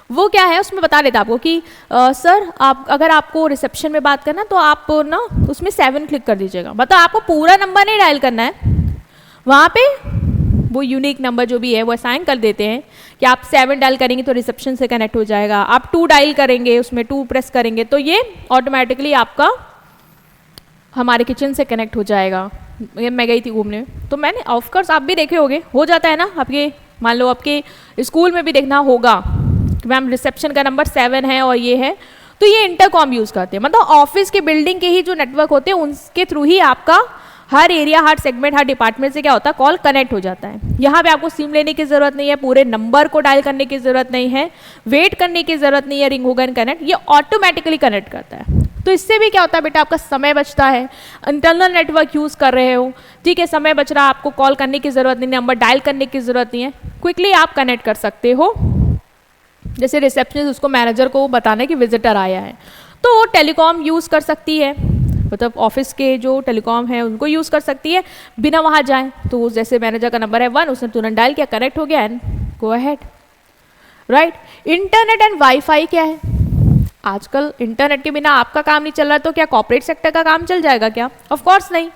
[SPEAKER 1] वो क्या है, उसमें बता देता आपको कि सर आप अगर आपको रिसेप्शन में बात करना तो आप ना उसमें 7 क्लिक कर दीजिएगा। मतलब आपको पूरा नंबर नहीं डायल करना है, वहाँ पे वो यूनिक नंबर जो भी है वो असाइन कर देते हैं कि आप 7 डायल करेंगे तो रिसेप्शन से कनेक्ट हो जाएगा, आप 2 डायल करेंगे उसमें 2 प्रेस करेंगे तो ये ऑटोमेटिकली आपका हमारे किचन से कनेक्ट हो जाएगा। मैं गई थी घूमने तो मैंने, ऑफकोर्स आप भी देखे होंगे, हो जाता है ना आपके, मान लो आपके स्कूल में भी देखना होगा कि मैम रिसेप्शन का नंबर 7 है और ये है, तो ये इंटरकॉम यूज़ करते हैं। मतलब ऑफिस के बिल्डिंग के ही जो नेटवर्क होते हैं उनके थ्रू ही आपका हर एरिया, हर सेगमेंट, हर डिपार्टमेंट से क्या होता है, कॉल कनेक्ट हो जाता है। यहाँ पे आपको सिम लेने की ज़रूरत नहीं है, पूरे नंबर को डायल करने की ज़रूरत नहीं है, वेट करने की ज़रूरत नहीं है, रिंग होगा कनेक्ट, ये ऑटोमेटिकली कनेक्ट करता है। तो इससे भी क्या होता है बेटा, आपका समय बचता है। इंटरनल नेटवर्क यूज़ कर रहे हो, ठीक है, समय बच रहा है, आपको कॉल करने की ज़रूरत नहीं, नंबर डायल करने की ज़रूरत नहीं है, क्विकली आप कनेक्ट कर सकते हो। जैसे रिसेप्शनिस्ट उसको मैनेजर को बताना है कि विजिटर आया है, तो वो टेलीकॉम यूज़ कर सकती है, मतलब ऑफिस के जो टेलीकॉम है उनको यूज़ कर सकती है बिना वहाँ जाए। तो जैसे मैनेजर का नंबर है 1, उसने तुरंत डायल किया, कनेक्ट हो गया and go ahead, right. Internet and wifi क्या है, आजकल इंटरनेट के बिना आपका काम नहीं चल रहा, तो क्या कॉर्पोरेट सेक्टर का काम चल जाएगा क्या? ऑफ कोर्स नहीं।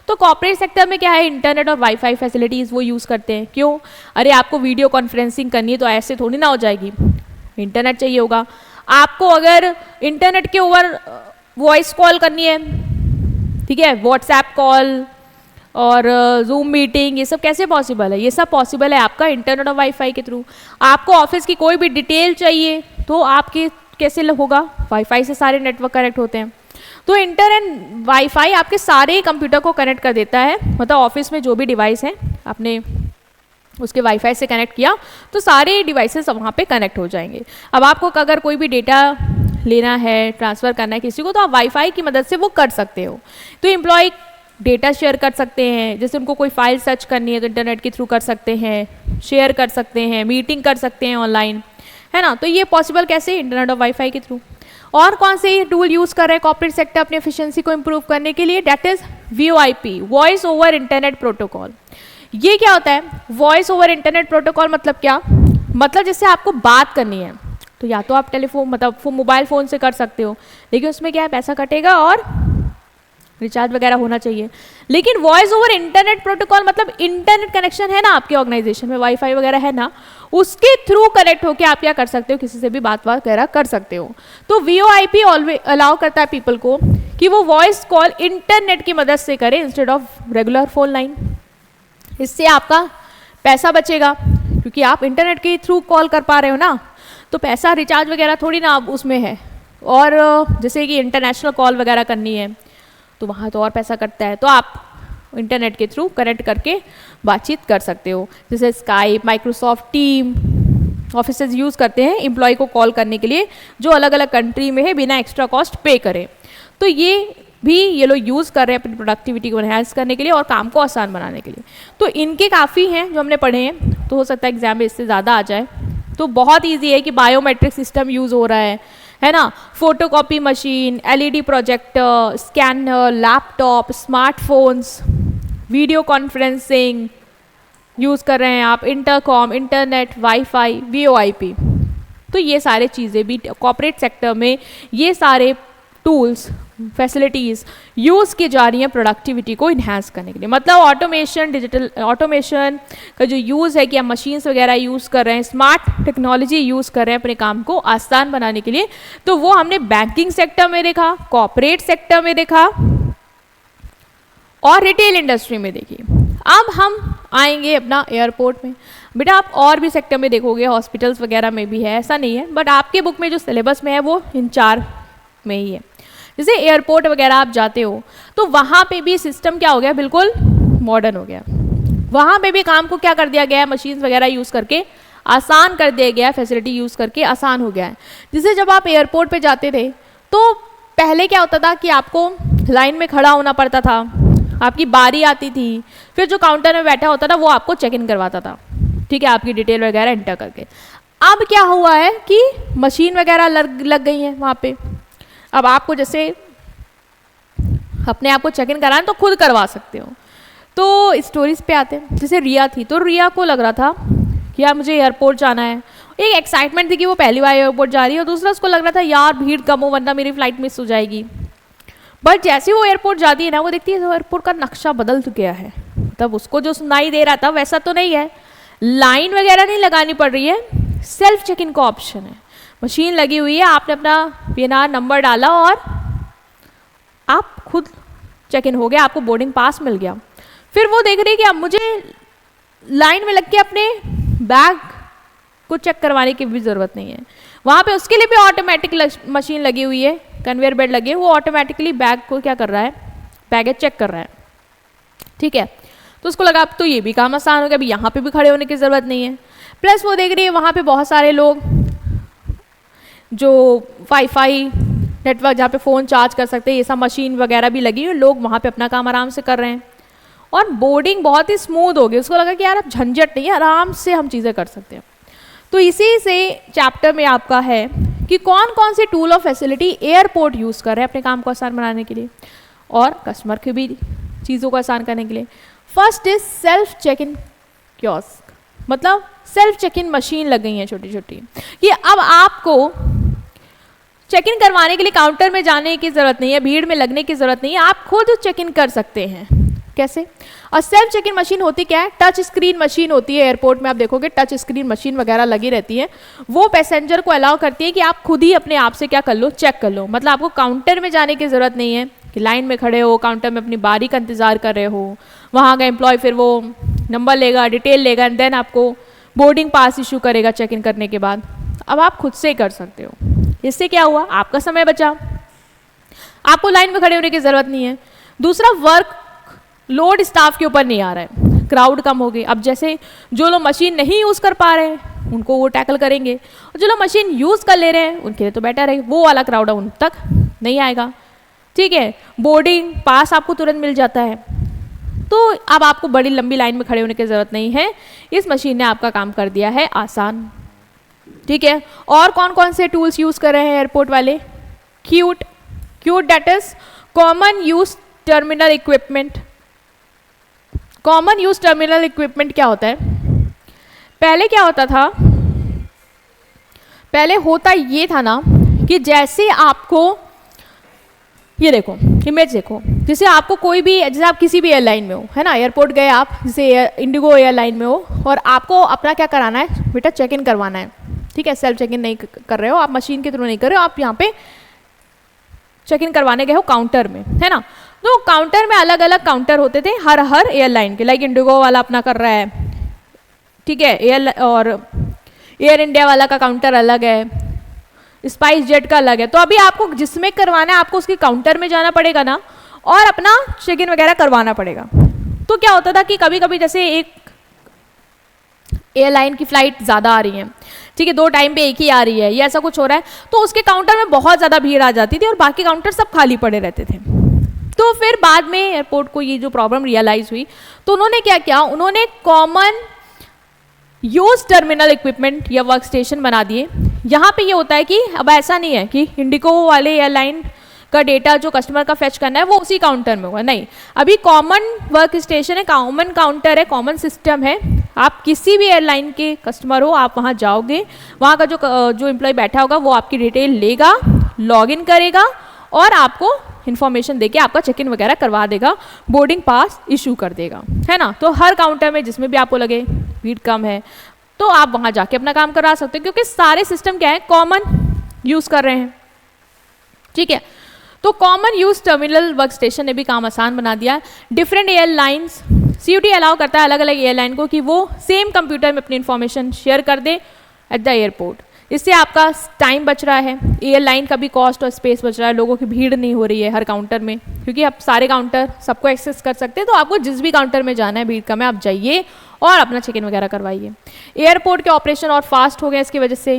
[SPEAKER 1] तो कॉर्पोरेट सेक्टर में क्या है, इंटरनेट और वाईफाई फैसिलिटीज़ वो यूज़ करते हैं। क्यों? अरे आपको वीडियो कॉन्फ्रेंसिंग करनी है तो ऐसे थोड़ी ना हो जाएगी, इंटरनेट चाहिए होगा। आपको अगर इंटरनेट के ओवर वॉइस कॉल करनी है, ठीक है, व्हाट्सएप कॉल और जूम मीटिंग, ये सब कैसे पॉसिबल है? ये सब पॉसिबल है आपका इंटरनेट और वाईफाई के थ्रू। आपको ऑफिस की कोई भी डिटेल चाहिए तो आपके कैसे होगा, वाईफाई से सारे नेटवर्क कनेक्ट होते हैं। तो इंटरनेट वाईफाई आपके सारे कंप्यूटर को कनेक्ट कर देता है। मतलब ऑफिस में जो भी डिवाइस है आपने उसके वाईफाई से कनेक्ट किया तो सारे डिवाइसेस वहाँ पे कनेक्ट हो जाएंगे। अब आपको अगर कोई भी डेटा लेना है, ट्रांसफ़र करना है किसी को, तो आप वाईफाई की मदद से वो कर सकते हो। तो एम्प्लॉय डेटा शेयर कर सकते हैं, जैसे उनको कोई फाइल सर्च करनी है तो इंटरनेट के थ्रू कर सकते हैं, शेयर कर सकते हैं, मीटिंग कर सकते हैं ऑनलाइन, है ना। तो ये पॉसिबल कैसे, इंटरनेट और वाईफाई के थ्रू। और कौन से टूल यूज़ कर रहे हैं कॉर्पोरेट सेक्टर अपनी एफिशिएंसी को इम्प्रूव करने के लिए, that is VoIP, voice over internet protocol. ये क्या होता है वॉइस ओवर इंटरनेट प्रोटोकॉल? मतलब क्या, मतलब जैसे आपको बात करनी है तो या तो आप टेलीफोन मतलब मोबाइल फ़ोन से कर सकते हो, लेकिन उसमें क्या है पैसा कटेगा और रिचार्ज वगैरह होना चाहिए। लेकिन वॉइस ओवर इंटरनेट प्रोटोकॉल मतलब इंटरनेट कनेक्शन है ना आपके ऑर्गेनाइजेशन में, वाईफाई वगैरह है ना, उसके थ्रू कनेक्ट होकर आप क्या कर सकते हो, किसी से भी बात वगैरह कर सकते हो। तो VoIP ऑलवेज अलाउ करता है पीपल को कि वो वॉइस कॉल इंटरनेट की मदद से करें instead of regular phone line. इससे आपका पैसा बचेगा क्योंकि आप इंटरनेट के थ्रू कॉल कर पा रहे हो ना, तो पैसा रिचार्ज वगैरह थोड़ी ना अब उसमें है। और जैसे कि इंटरनेशनल कॉल वगैरह करनी है तो वहाँ तो और पैसा कटता है, तो आप इंटरनेट के थ्रू कनेक्ट करके बातचीत कर सकते हो। जैसे Skype, Microsoft team, offices use करते हैं एम्प्लॉय को कॉल करने के लिए जो अलग अलग कंट्री में है बिना एक्स्ट्रा कॉस्ट पे करें। तो ये लोग यूज़ कर रहे हैं अपनी प्रोडक्टिविटी को एनहांस करने के लिए और काम को आसान बनाने के लिए। तो इनके काफ़ी हैं जो हमने पढ़े हैं, तो हो सकता है एग्जाम में इससे ज़्यादा आ जाए। तो बहुत ईजी है कि बायोमेट्रिक सिस्टम यूज़ हो रहा है ना, photocopy machine, LED projector, scanner, laptop, smartphones, video conferencing use कर रहे हैं आप, इंटरकॉम, इंटरनेट, वाईफाई, VoIP। तो ये सारे चीज़ें भी कॉर्पोरेट सेक्टर में ये सारे टूल्स फैसिलिटीज़ यूज़ की जा रही हैं प्रोडक्टिविटी को इन्हांस करने के लिए। मतलब ऑटोमेशन, डिजिटल ऑटोमेशन का जो यूज़ है कि आप मशीन्स वगैरह यूज़ कर रहे हैं, स्मार्ट टेक्नोलॉजी यूज़ कर रहे हैं अपने काम को आसान बनाने के लिए। तो वो हमने बैंकिंग सेक्टर में देखा, कॉर्पोरेट सेक्टर में देखा और रिटेल इंडस्ट्री में देखी। अब हम आएंगे अपना एयरपोर्ट में। बेटा आप और भी सेक्टर में देखोगे, हॉस्पिटल्स वगैरह में भी है, ऐसा नहीं है, बट आपके बुक में जो सिलेबस में है वो इन 4 में ही है। जैसे एयरपोर्ट वगैरह आप जाते हो तो वहाँ पे भी सिस्टम क्या हो गया, बिल्कुल मॉडर्न हो गया। वहाँ पे भी काम को क्या कर दिया गया है, मशीन्स वगैरह यूज़ करके आसान कर दिया गया है, फैसिलिटी यूज़ करके आसान हो गया है। जैसे जब आप एयरपोर्ट पे जाते थे तो पहले क्या होता था कि आपको लाइन में खड़ा होना पड़ता था, आपकी बारी आती थी, फिर जो काउंटर में बैठा होता था वो आपको चेक इन करवाता था, ठीक है, आपकी डिटेल वगैरह एंटर करके। अब क्या हुआ है कि मशीन वगैरह लग गई हैं वहाँ पे। अब आपको जैसे अपने आप को चेक इन कराना तो खुद करवा सकते हो। तो स्टोरीज पे आते हैं, जैसे रिया थी तो रिया को लग रहा था कि यार मुझे एयरपोर्ट जाना है, एक एक्साइटमेंट थी कि वो पहली बार एयरपोर्ट जा रही है, और दूसरा उसको लग रहा था यार भीड़ कम हो वरना मेरी फ्लाइट मिस हो जाएगी। बट जैसे वो एयरपोर्ट जाती है ना, वो देखती है एयरपोर्ट का नक्शा बदल गया है, तब उसको जो सुनाई दे रहा था वैसा तो नहीं है, लाइन वगैरह नहीं लगानी पड़ रही है, सेल्फ चेक इन का ऑप्शन है, मशीन लगी हुई है, आपने अपना PNR नंबर डाला और आप खुद चेक इन हो गया, आपको बोर्डिंग पास मिल गया। फिर वो देख रही है कि अब मुझे लाइन में लग के अपने बैग को चेक करवाने की भी ज़रूरत नहीं है, वहाँ पे उसके लिए भी ऑटोमेटिक मशीन लगी हुई है, कन्वेयर बेल्ट लगे, वो ऑटोमेटिकली बैग को क्या कर रहा है, बैगेज चेक कर रहा है, ठीक है। तो उसको लगा अब तो ये भी काम आसान हो गया, अभी यहाँ पे भी खड़े होने की ज़रूरत नहीं है। प्लस वो देख रही है वहाँ पे बहुत सारे लोग जो वाईफाई नेटवर्क जहाँ पे फ़ोन चार्ज कर सकते हैं, ये सब मशीन वगैरह भी लगी हुई, लोग वहाँ पे अपना काम आराम से कर रहे हैं और बोर्डिंग बहुत ही स्मूथ हो गई। उसको लगा कि यार अब झंझट नहीं है, आराम से हम चीज़ें कर सकते हैं। तो इसी से चैप्टर में आपका है कि कौन कौन से टूल और फैसिलिटी एयरपोर्ट यूज़ कर रहे हैं अपने काम को आसान बनाने के लिए और कस्टमर की भी चीज़ों को आसान करने के लिए। First is self check in kiosk, मतलब सेल्फ चेक इन मशीन लग गई हैं छोटी छोटी, कि अब आपको चेक इन करवाने के लिए काउंटर में जाने की ज़रूरत नहीं है, भीड़ में लगने की ज़रूरत नहीं है, आप खुद चेक इन कर सकते हैं। कैसे? और सेल्फ चेक इन मशीन होती क्या है, टच स्क्रीन मशीन होती है। एयरपोर्ट में आप देखोगे टच स्क्रीन मशीन वगैरह लगी रहती है, वो पैसेंजर को अलाउ करती है कि आप खुद ही अपने आप से क्या कर लो, चेक कर लो। मतलब आपको काउंटर में जाने की ज़रूरत नहीं है कि लाइन में खड़े हो, काउंटर में अपनी बारी का इंतज़ार कर रहे हो, वहाँ का एम्प्लॉय फिर वो नंबर लेगा, डिटेल लेगा एंड देन आपको बोर्डिंग पास इशू करेगा चेक इन करने के बाद। अब आप खुद से कर सकते हो। इससे क्या हुआ, आपका समय बचा, आपको लाइन में खड़े होने की ज़रूरत नहीं है। दूसरा, वर्क लोड स्टाफ के ऊपर नहीं आ रहा है, क्राउड कम हो गई। अब जैसे जो लोग मशीन नहीं यूज़ कर पा रहे हैं उनको वो टैकल करेंगे, और जो लोग मशीन यूज़ कर ले रहे हैं उनके लिए तो बेटर है, वो वाला क्राउड उन तक नहीं आएगा, ठीक है। बोर्डिंग पास आपको तुरंत मिल जाता है, तो अब आपको बड़ी लंबी लाइन में खड़े होने की ज़रूरत नहीं है, इस मशीन ने आपका काम कर दिया है आसान, ठीक है। और कौन कौन से टूल्स यूज़ कर रहे हैं एयरपोर्ट वाले? Cute, that is common use terminal equipment. Common use terminal equipment क्या होता है? पहले क्या होता था, पहले होता ये था ना कि जैसे आपको, ये देखो इमेज देखो, जैसे आपको कोई भी, जैसे आप किसी भी एयरलाइन में हो, है ना, एयरपोर्ट गए आप, जैसे इंडिगो एयरलाइन में हो, और आपको अपना क्या कराना है बेटा, चेक इन करवाना है, ठीक है। सेल्फ चेक इन नहीं कर रहे हो आप, मशीन के थ्रू नहीं कर रहे हो आप, यहाँ पे चेक इन करवाने गए हो काउंटर में, है ना। तो काउंटर में अलग अलग काउंटर होते थे हर एयरलाइन के, लाइक इंडिगो वाला अपना कर रहा है, ठीक है, और एयर इंडिया वाला का काउंटर अलग है, स्पाइस जेट का अलग है। तो अभी आपको जिसमें करवाना है आपको उसके काउंटर में जाना पड़ेगा ना, और अपना चेक इन वगैरह करवाना पड़ेगा। तो क्या होता था कि कभी कभी जैसे एक एयरलाइन की फ्लाइट ज़्यादा आ रही है, ठीक है, 2 टाइम पे एक ही आ रही है, या ऐसा कुछ हो रहा है, तो उसके काउंटर में बहुत ज़्यादा भीड़ आ जाती थी और बाकी काउंटर सब खाली पड़े रहते थे। तो फिर बाद में एयरपोर्ट को ये जो प्रॉब्लम रियलाइज़ हुई, तो उन्होंने क्या किया, उन्होंने कॉमन यूज टर्मिनल इक्विपमेंट या वर्क स्टेशन बना दिए। यहाँ पे ये होता है कि अब ऐसा नहीं है कि इंडिगो वाले एयरलाइन का डेटा जो कस्टमर का फेच करना है वो उसी काउंटर में होगा, नहीं, अभी कॉमन वर्क स्टेशन है, कॉमन काउंटर है, कॉमन सिस्टम है। आप किसी भी एयरलाइन के कस्टमर हो, आप वहाँ जाओगे, वहाँ का जो एम्प्लॉय बैठा होगा वो आपकी डिटेल लेगा, लॉगिन करेगा और आपको इन्फॉर्मेशन देके आपका चेक इन वगैरह करवा देगा, बोर्डिंग पास इशू कर देगा, है ना। तो हर काउंटर में जिसमें भी आपको लगे भीड़ कम है तो आप वहाँ जाके अपना काम करा सकते हो, क्योंकि सारे सिस्टम क्या है, कॉमन यूज़ कर रहे हैं, ठीक है। तो common use terminal work station ने भी काम आसान बना दिया। डिफरेंट एयरलाइंस, CUT अलाउ करता है अलग अलग एयरलाइन को कि वो सेम कंप्यूटर में अपनी इन्फॉर्मेशन शेयर कर दे एट द एयरपोर्ट। इससे आपका टाइम बच रहा है, एयरलाइन का भी कॉस्ट और स्पेस बच रहा है, लोगों की भीड़ नहीं हो रही है हर काउंटर में, क्योंकि आप सारे काउंटर सबको एक्सेस कर सकते हैं। तो आपको जिस भी काउंटर में जाना है, भीड़ कम है, आप जाइए और अपना चेक इन वगैरह करवाइए। एयरपोर्ट के ऑपरेशन और फास्ट हो गए इसकी वजह से।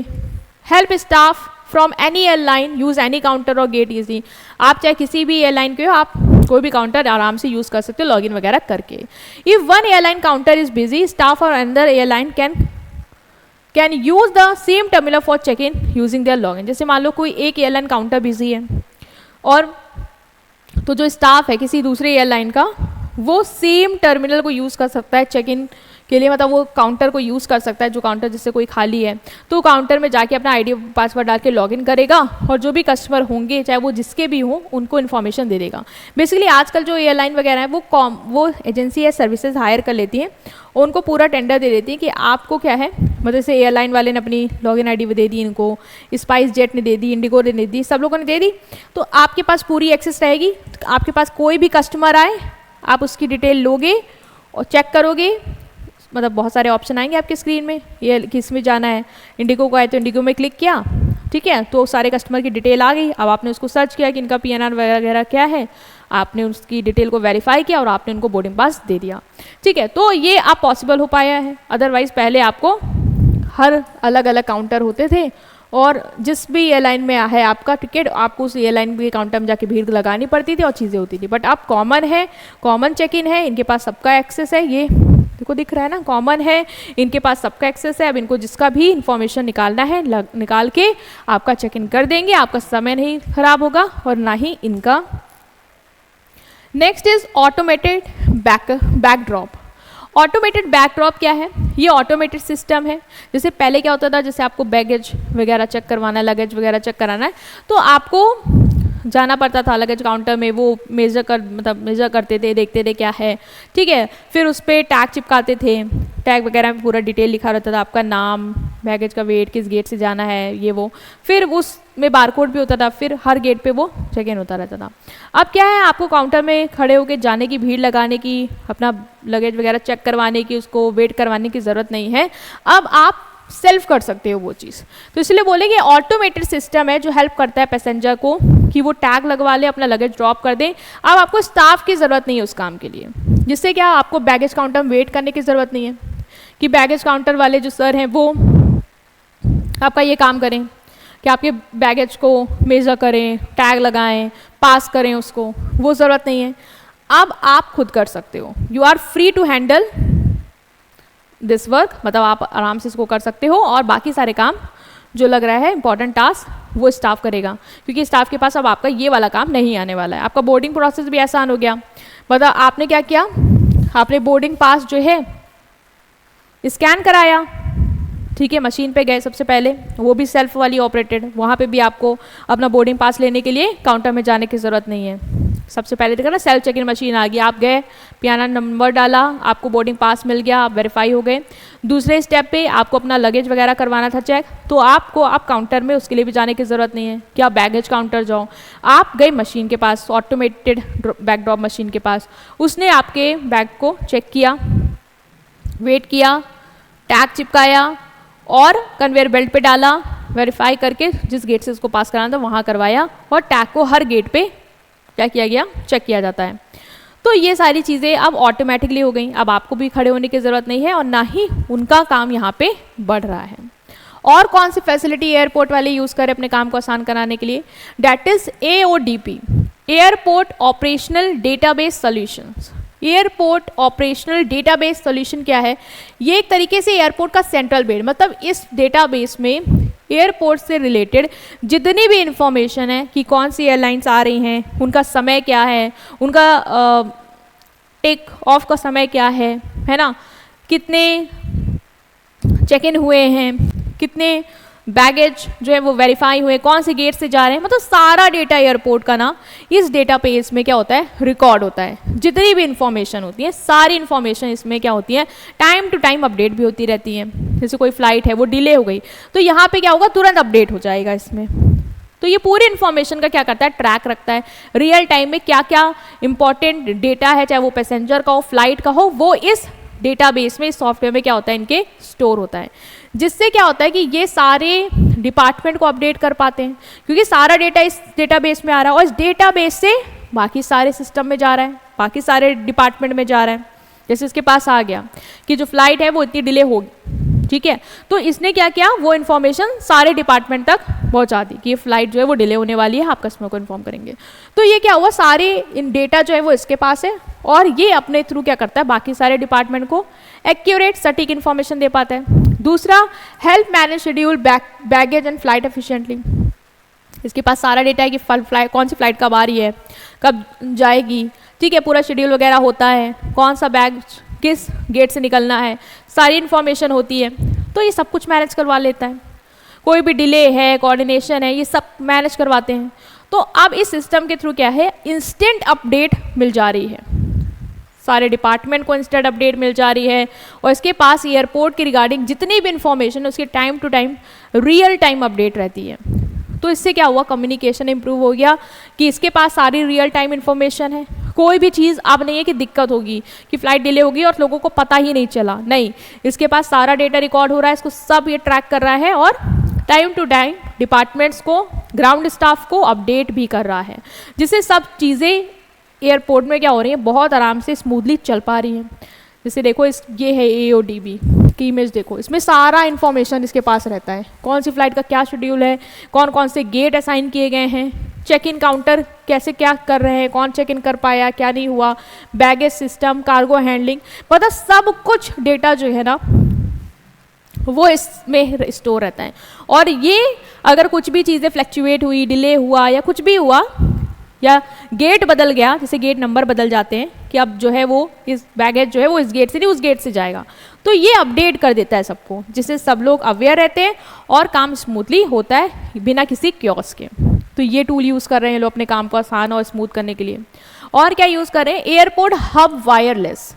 [SPEAKER 1] Help staff from any airline use any counter और गेट ईजी। आप चाहे किसी भी एयरलाइन के हो, आप कोई भी काउंटर आराम से यूज कर सकते हो लॉगिन वगैरह करके। If one airline counter is busy, staff और another airline can use the same terminal for check in using their login. जैसे मान लो कोई एक एयरलाइन काउंटर बिजी है, और तो जो स्टाफ है किसी दूसरे एयरलाइन का, वो सेम टर्मिनल को यूज़ कर सकता है चेक इन के लिए, मतलब वो काउंटर को यूज़ कर सकता है, जो काउंटर जिससे कोई खाली है, तो काउंटर में जाके अपना आईडी पासवर्ड डाल के लॉगिन करेगा, और जो भी कस्टमर होंगे चाहे वो जिसके भी हों उनको इन्फॉर्मेशन दे देगा। बेसिकली आजकल जो एयरलाइन वगैरह है वो एजेंसी या सर्विसेज हायर कर लेती हैं, उनको पूरा टेंडर दे देती है कि आपको क्या है, मतलब से एयरलाइन वाले ने अपनी लॉगिन आईडी दे दी, इनको स्पाइस जेट ने दे दी, इंडिगो ने दे दी, सब लोगों ने दे दी, तो आपके पास पूरी एक्सेस रहेगी। आपके पास कोई भी कस्टमर आए, आप उसकी डिटेल लोगे और चेक करोगे, मतलब बहुत सारे ऑप्शन आएंगे आपके स्क्रीन में, ये किस में जाना है, इंडिगो को आए तो इंडिगो में क्लिक किया, ठीक है, तो सारे कस्टमर की डिटेल आ गई। अब आपने उसको सर्च किया कि इनका PNR वगैरह क्या है, आपने उसकी डिटेल को वेरीफाई किया और आपने उनको बोर्डिंग पास दे दिया, ठीक है। तो ये आप पॉसिबल हो पाया है, अदरवाइज पहले आपको हर अलग अलग काउंटर होते थे, और जिस भी एयरलाइन में है आपका टिकट, आपको उस एयरलाइन के काउंटर में जाके भीड़ लगानी पड़ती थी और चीज़ें होती थी। बट अब कॉमन है, कॉमन चेक इन है, इनके पास सबका एक्सेस है, ये देखो दिख रहा है ना, कॉमन है, इनके पास सबका एक्सेस है। अब इनको जिसका भी इंफॉर्मेशन निकालना है निकाल के आपका चेक इन कर देंगे, आपका समय नहीं खराब होगा और ना ही इनका। Next is automated backdrop. Automated backdrop क्या है? ये ऑटोमेटेड सिस्टम है। जैसे पहले क्या होता था, जैसे आपको बैगेज वगैरह चेक करवाना है, लगेज वगैरह चेक कराना है, तो आपको जाना पड़ता था लगेज काउंटर में, वो मेजर करते थे, देखते थे क्या है, ठीक है, फिर उस पर टैग चिपकाते थे, टैग वगैरह में पूरा डिटेल लिखा रहता था, आपका नाम, बैगेज का वेट, किस गेट से जाना है, ये वो, फिर उसमें बारकोड भी होता था, फिर हर गेट पे वो चेक इन होता रहता था। अब क्या है, आपको काउंटर में खड़े होकर जाने की, भीड़ लगाने की, अपना लगेज वगैरह चेक करवाने की, उसको वेट करवाने की ज़रूरत नहीं है, अब आप सेल्फ कर सकते हो वो चीज़। तो इसलिए बोलेंगे ऑटोमेटेड सिस्टम है जो हेल्प करता है पैसेंजर को कि वो टैग लगवा ले, अपना लगेज ड्रॉप कर दे। अब आपको स्टाफ की ज़रूरत नहीं है उस काम के लिए, जिससे क्या आपको बैगेज काउंटर में वेट करने की ज़रूरत नहीं है कि बैगेज काउंटर वाले जो सर हैं वो आपका ये काम करें कि आपके बैगेज को मेजर करें, टैग लगाएं, पास करें उसको, वो ज़रूरत नहीं है। अब आप खुद कर सकते हो, you are free to handle this work, मतलब आप आराम से इसको कर सकते हो और बाकी सारे काम जो लग रहा है इंपॉर्टेंट टास्क वो स्टाफ करेगा, क्योंकि स्टाफ के पास अब आपका ये वाला काम नहीं आने वाला है। आपका बोर्डिंग प्रोसेस भी आसान हो गया। बताओ आपने क्या किया, आपने बोर्डिंग पास जो है स्कैन कराया, ठीक है, मशीन पे गए सबसे पहले, वो भी सेल्फ वाली ऑपरेटेड, वहाँ पे भी आपको अपना बोर्डिंग पास लेने के लिए काउंटर में जाने की ज़रूरत नहीं है। सबसे पहले देखा ना, सेल्फ चेक इन मशीन आ गई, आप गए, पियाना नंबर डाला, आपको बोर्डिंग पास मिल गया, आप वेरीफाई हो गए। दूसरे स्टेप पे आपको अपना लगेज वगैरह करवाना था चेक, तो आपको आप काउंटर में उसके लिए भी जाने की ज़रूरत नहीं है कि आप बैगेज काउंटर जाओ। आप गए मशीन के पास, ऑटोमेटेड बैग ड्रॉप मशीन के पास, उसने आपके बैग को चेक किया, वेट किया, टैग चिपकाया और कन्वेयर बेल्ट पे डाला, वेरीफाई करके जिस गेट से उसको पास कराना था वहाँ करवाया, और टैग को हर गेट पे क्या किया गया, चेक किया जाता है। तो ये सारी चीज़ें अब ऑटोमेटिकली हो गई, अब आपको भी खड़े होने की ज़रूरत नहीं है और ना ही उनका काम यहाँ पे बढ़ रहा है। और कौन सी फैसिलिटी एयरपोर्ट वाले यूज़ करें अपने काम को आसान कराने के लिए, that is AODP, airport operational database solutions. Airport operational database solution क्या है, ये एक तरीके से एयरपोर्ट का सेंट्रल बेड, मतलब इस डेटाबेस में एयरपोर्ट से रिलेटेड जितनी भी इंफॉर्मेशन है कि कौन सी एयरलाइंस आ रही हैं, उनका समय क्या है, उनका टेक ऑफ का समय क्या है ना, कितने चेक इन हुए हैं, कितने बैगेज जो है वो वेरीफाई हुए, कौन से गेट से जा रहे हैं, मतलब सारा डेटा एयरपोर्ट का ना इस डेटा बेस में क्या होता है, रिकॉर्ड होता है। जितनी भी इंफॉर्मेशन होती है, सारी इंफॉर्मेशन इसमें क्या होती है, टाइम टू टाइम अपडेट भी होती रहती है। जैसे कोई फ्लाइट है वो डिले हो गई, तो यहाँ पे क्या होगा, तुरंत अपडेट हो जाएगा इसमें। तो ये पूरी इन्फॉर्मेशन का क्या करता है, ट्रैक रखता है, रियल टाइम में क्या क्या इंपॉर्टेंट डेटा है, चाहे वो पैसेंजर का हो, फ्लाइट का हो, वो इस डेटाबेस में, इस सॉफ्टवेयर में क्या होता है, इनके स्टोर होता है। जिससे क्या होता है कि ये सारे डिपार्टमेंट को अपडेट कर पाते हैं, क्योंकि सारा डेटा इस डेटाबेस में आ रहा है और इस डेटाबेस से बाकी सारे सिस्टम में जा रहा है, बाकी सारे डिपार्टमेंट में जा रहा है। जैसे इसके पास आ गया कि जो फ्लाइट है वो इतनी डिले होगी, ठीक है, तो इसने क्या किया, वो इन्फॉर्मेशन सारे डिपार्टमेंट तक पहुंचा दी कि ये फ्लाइट जो है वो डिले होने वाली है, आप कस्टमर को इन्फॉर्म करेंगे। तो ये क्या हुआ, सारे इन डेटा जो है वो इसके पास है और ये अपने थ्रू क्या करता है, बाकी सारे डिपार्टमेंट को एक्यूरेट सटीक इन्फॉर्मेशन दे पाता है। दूसरा, help manage schedule baggage and flight efficiently. इसके पास सारा डेटा है कि फ्लाइट कौन सी फ्लाइट कब आ रही है, कब जाएगी, ठीक है, पूरा शेड्यूल वगैरह होता है, कौन सा बैग किस गेट से निकलना है, सारी इन्फॉर्मेशन होती है। तो ये सब कुछ मैनेज करवा लेता है। कोई भी डिले है, कोऑर्डिनेशन है, ये सब मैनेज करवाते हैं। तो अब इस सिस्टम के थ्रू क्या है, इंस्टेंट अपडेट मिल जा रही है, सारे डिपार्टमेंट को इंस्टेंट अपडेट मिल जा रही है और इसके पास एयरपोर्ट की रिगार्डिंग जितनी भी इंफॉर्मेशन है उसकी time to time real time update रहती है। तो इससे क्या हुआ, कम्युनिकेशन इंप्रूव हो गया कि इसके पास सारी रियल टाइम इंफॉर्मेशन है। कोई भी चीज़ अब नहीं है कि दिक्कत होगी कि फ्लाइट डिले होगी और लोगों को पता ही नहीं चला, नहीं, इसके पास सारा डेटा रिकॉर्ड हो रहा है, इसको सब ये ट्रैक कर रहा है और टाइम टू टाइम डिपार्टमेंट्स को, ग्राउंड स्टाफ को अपडेट भी कर रहा है, जिससे सब चीज़ें एयरपोर्ट में क्या हो रही है, बहुत आराम से स्मूथली चल पा रही हैं। जैसे देखो ये है AODP की इमेज, देखो इसमें सारा इन्फॉर्मेशन इसके पास रहता है, कौन सी फ्लाइट का क्या शेड्यूल है, कौन कौन से गेट असाइन किए गए हैं, चेक इन काउंटर कैसे क्या कर रहे हैं, कौन चेक इन कर पाया, क्या नहीं हुआ, बैगेज सिस्टम, कार्गो हैंडलिंग, मतलब सब कुछ डेटा जो है ना वो इसमें स्टोर रहता है। और ये अगर कुछ भी चीज़ें फ्लक्चुएट हुई, डिले हुआ या कुछ भी हुआ या गेट बदल गया, जैसे गेट नंबर बदल जाते हैं कि अब जो है वो इस बैगेज जो है वो इस गेट से नहीं उस गेट से जाएगा, तो ये अपडेट कर देता है सबको, जिससे सब लोग अवेयर रहते हैं और काम स्मूथली होता है बिना किसी क्योस के। तो ये टूल यूज़ कर रहे हैं लोग अपने काम को आसान और स्मूथ करने के लिए। और क्या यूज़ कर रहे हैं, एयरपोर्ट हब वायरलेस,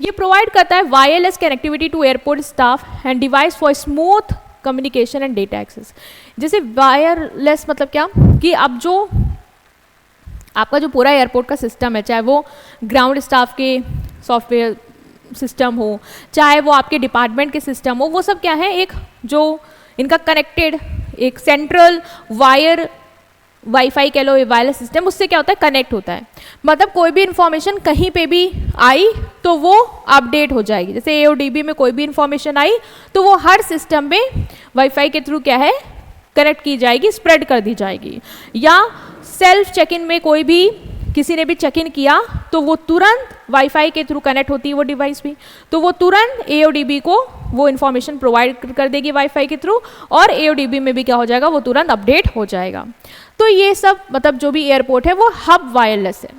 [SPEAKER 1] ये प्रोवाइड करता है wireless connectivity to airport staff and device for smooth communication and data access. जैसे वायरलेस मतलब क्या, कि अब जो आपका जो पूरा एयरपोर्ट का सिस्टम है, चाहे वो ग्राउंड स्टाफ के सॉफ्टवेयर सिस्टम हो, चाहे वो आपके डिपार्टमेंट के सिस्टम हो, वो सब क्या है, एक जो इनका कनेक्टेड एक सेंट्रल वाईफाई कह लो, वायरलेस सिस्टम, उससे क्या होता है, कनेक्ट होता है। मतलब कोई भी इंफॉर्मेशन कहीं पे भी आई तो वो अपडेट हो जाएगी। जैसे AODP में कोई भी इंफॉर्मेशन आई तो वो हर सिस्टम में वाईफाई के थ्रू क्या है, कनेक्ट की जाएगी, स्प्रेड कर दी जाएगी। या सेल्फ चेक इन में कोई भी किसी ने भी चेक इन किया तो वो तुरंत वाईफाई के थ्रू कनेक्ट होती है वो डिवाइस भी, तो वो तुरंत AODP को वो इन्फॉर्मेशन प्रोवाइड कर देगी वाईफाई के थ्रू, और AODB में भी क्या हो जाएगा, वो तुरंत अपडेट हो जाएगा। तो ये सब मतलब जो भी एयरपोर्ट है वो हब वायरलेस है,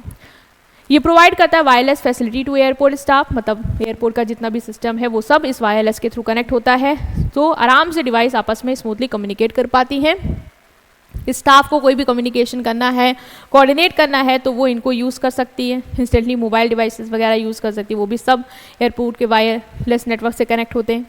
[SPEAKER 1] ये प्रोवाइड करता है wireless facility to airport staff, मतलब एयरपोर्ट का जितना भी सिस्टम है वो सब इस वायरलेस के थ्रू कनेक्ट होता है, तो आराम से डिवाइस आपस में स्मूथली कम्युनिकेट कर पाती हैं। स्टाफ को कोई भी कम्युनिकेशन करना है, कोऑर्डिनेट करना है, तो वो इनको यूज़ कर सकती है, इंस्टेंटली मोबाइल डिवाइसेस वगैरह यूज़ कर सकती है, वो भी सब एयरपोर्ट के वायरलेस नेटवर्क से कनेक्ट होते हैं।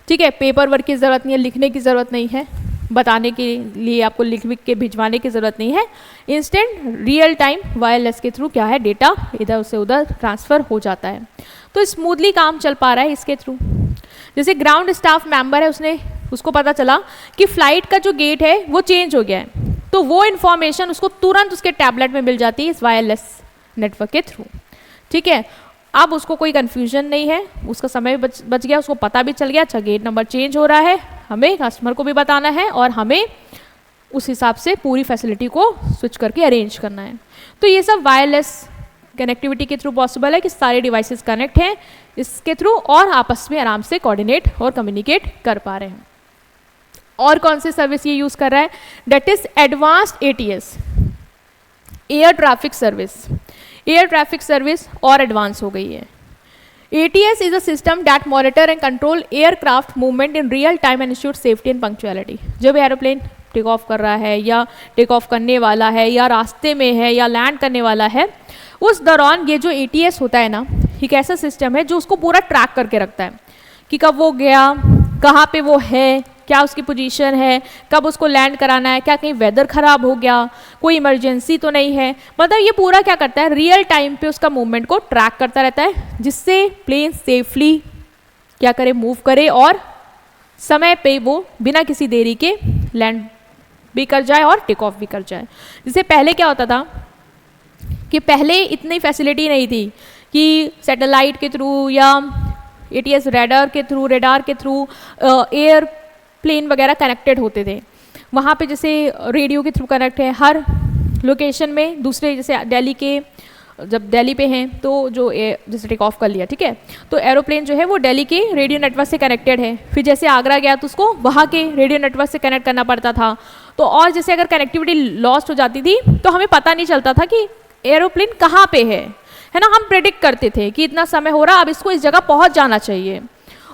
[SPEAKER 1] ठीक है, पेपर वर्क की ज़रूरत नहीं है, लिखने की ज़रूरत नहीं है, बताने के लिए आपको लिख के भिजवाने की ज़रूरत नहीं है, इंस्टेंट रियल टाइम वायरलेस के थ्रू क्या है, डेटा इधर से उधर ट्रांसफ़र हो जाता है, तो स्मूथली काम चल पा रहा है इसके थ्रू। जैसे ग्राउंड स्टाफ मेंबर है, उसको पता चला कि फ़्लाइट का जो गेट है वो चेंज हो गया है, तो वो इन्फॉर्मेशन उसको तुरंत उसके टैबलेट में मिल जाती है इस वायरलेस नेटवर्क के थ्रू। ठीक है, अब उसको कोई कन्फ्यूजन नहीं है, उसका समय बच गया, उसको पता भी चल गया, अच्छा गेट नंबर चेंज हो रहा है, हमें कस्टमर को भी बताना है और हमें उस हिसाब से पूरी फैसिलिटी को स्विच करके अरेंज करना है। तो ये सब वायरलेस कनेक्टिविटी के थ्रू पॉसिबल है कि सारे डिवाइसेस कनेक्ट हैं इसके थ्रू और आपस में आराम से कोऑर्डिनेट और कम्युनिकेट कर पा रहे हैं। और कौन सी सर्विस ये यूज़ कर रहा है, that is advanced ATS, air traffic service. Air traffic service और एडवांस हो गई है। ATS is a system that monitor and control aircraft movement in real time and ensure safety and punctuality। जब aeroplane take off कर रहा है या take off करने वाला है या रास्ते में है या लैंड करने वाला है, उस दौरान ये जो ATS होता है ना, एक ऐसा सिस्टम है जो उसको पूरा ट्रैक करके रखता है कि कब वो गया, कहाँ पे वो है, क्या उसकी पोजीशन है, कब उसको लैंड कराना है, क्या कहीं वेदर ख़राब हो गया, कोई इमरजेंसी तो नहीं है, मतलब ये पूरा क्या करता है, रियल टाइम पे उसका मूवमेंट को ट्रैक करता रहता है, जिससे प्लेन सेफली क्या करे, मूव करे और समय पे वो बिना किसी देरी के लैंड भी कर जाए और टेक ऑफ भी कर जाए। जैसे पहले क्या होता था कि पहले इतनी फैसिलिटी नहीं थी कि सैटेलाइट के थ्रू या ATS रेडार के थ्रू एयर प्लेन वगैरह कनेक्टेड होते थे, वहाँ पे जैसे रेडियो के थ्रू कनेक्ट है हर लोकेशन में दूसरे, जैसे दिल्ली के, जब दिल्ली पे हैं तो जो जैसे टेक ऑफ कर लिया, ठीक है, तो एरोप्लेन जो है वो दिल्ली के रेडियो नेटवर्क से कनेक्टेड है, फिर जैसे आगरा गया तो उसको वहाँ के रेडियो नेटवर्क से कनेक्ट करना पड़ता था, तो और जैसे अगर कनेक्टिविटी लॉस्ट हो जाती थी तो हमें पता नहीं चलता था कि एरोप्लेन कहाँ पे है ना, हम प्रेडिक्ट करते थे कि इतना समय हो रहा, अब इसको इस जगह पहुँच जाना चाहिए,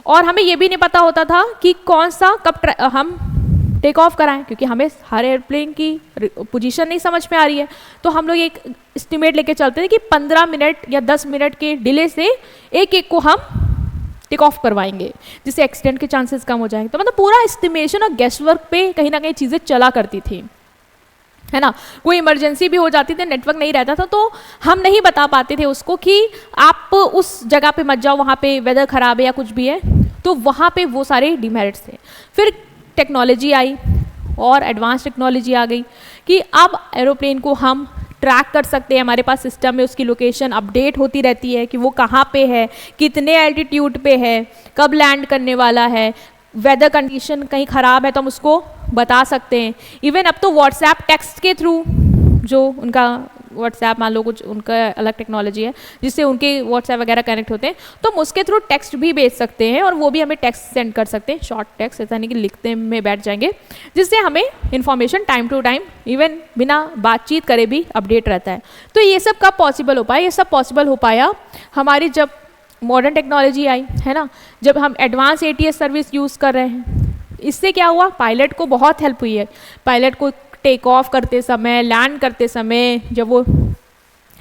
[SPEAKER 1] और हमें ये भी नहीं पता होता था कि कौन सा कब हम टेक ऑफ कराएं, क्योंकि हमें हर एयरप्लेन की पोजीशन नहीं समझ में आ रही है, तो हम लोग एक एस्टिमेट लेके चलते थे कि 15 मिनट या 10 मिनट के डिले से एक एक को हम टेक ऑफ करवाएंगे, जिससे एक्सीडेंट के चांसेस कम हो जाएंगे। तो मतलब पूरा एस्टिमेशन और गेस वर्क पे कहीं ना कहीं चीज़ें चला करती थी, है ना। कोई इमरजेंसी भी हो जाती थी, नेटवर्क नहीं रहता था, तो हम नहीं बता पाते थे उसको कि आप उस जगह पे मत जाओ, वहाँ पे वेदर ख़राब है या कुछ भी है, तो वहाँ पे वो सारे डिमेरिट्स थे। फिर टेक्नोलॉजी आई और एडवांस टेक्नोलॉजी आ गई कि अब एरोप्लेन को हम ट्रैक कर सकते हैं, हमारे पास सिस्टम में उसकी लोकेशन अपडेट होती रहती है कि वो कहाँ पे है, कितने एल्टीट्यूड पे है, कब लैंड करने वाला है, वेदर कंडीशन कहीं ख़राब है तो हम उसको बता सकते हैं। इवन अब तो व्हाट्सएप टेक्स्ट के थ्रू, जो उनका व्हाट्सएप मान लो कुछ उनका अलग टेक्नोलॉजी है जिससे उनके व्हाट्सएप वगैरह कनेक्ट होते हैं, तो हम उसके थ्रू टेक्स्ट भी भेज सकते हैं और वो भी हमें टेक्स्ट सेंड कर सकते हैं, शॉर्ट टेक्स्ट, ऐसा नहीं कि लिखते में बैठ जाएंगे, जिससे हमें information time to time even बिना बातचीत करे भी अपडेट रहता है। तो ये सब कब पॉसिबल हो पाया, ये सब पॉसिबल हो पाया हमारी जब मॉडर्न टेक्नोलॉजी आई, है ना, जब हम एडवांस ATS सर्विस यूज़ कर रहे हैं। इससे क्या हुआ, पायलट को बहुत हेल्प हुई है। पायलट को टेक ऑफ करते समय, लैंड करते समय, जब वो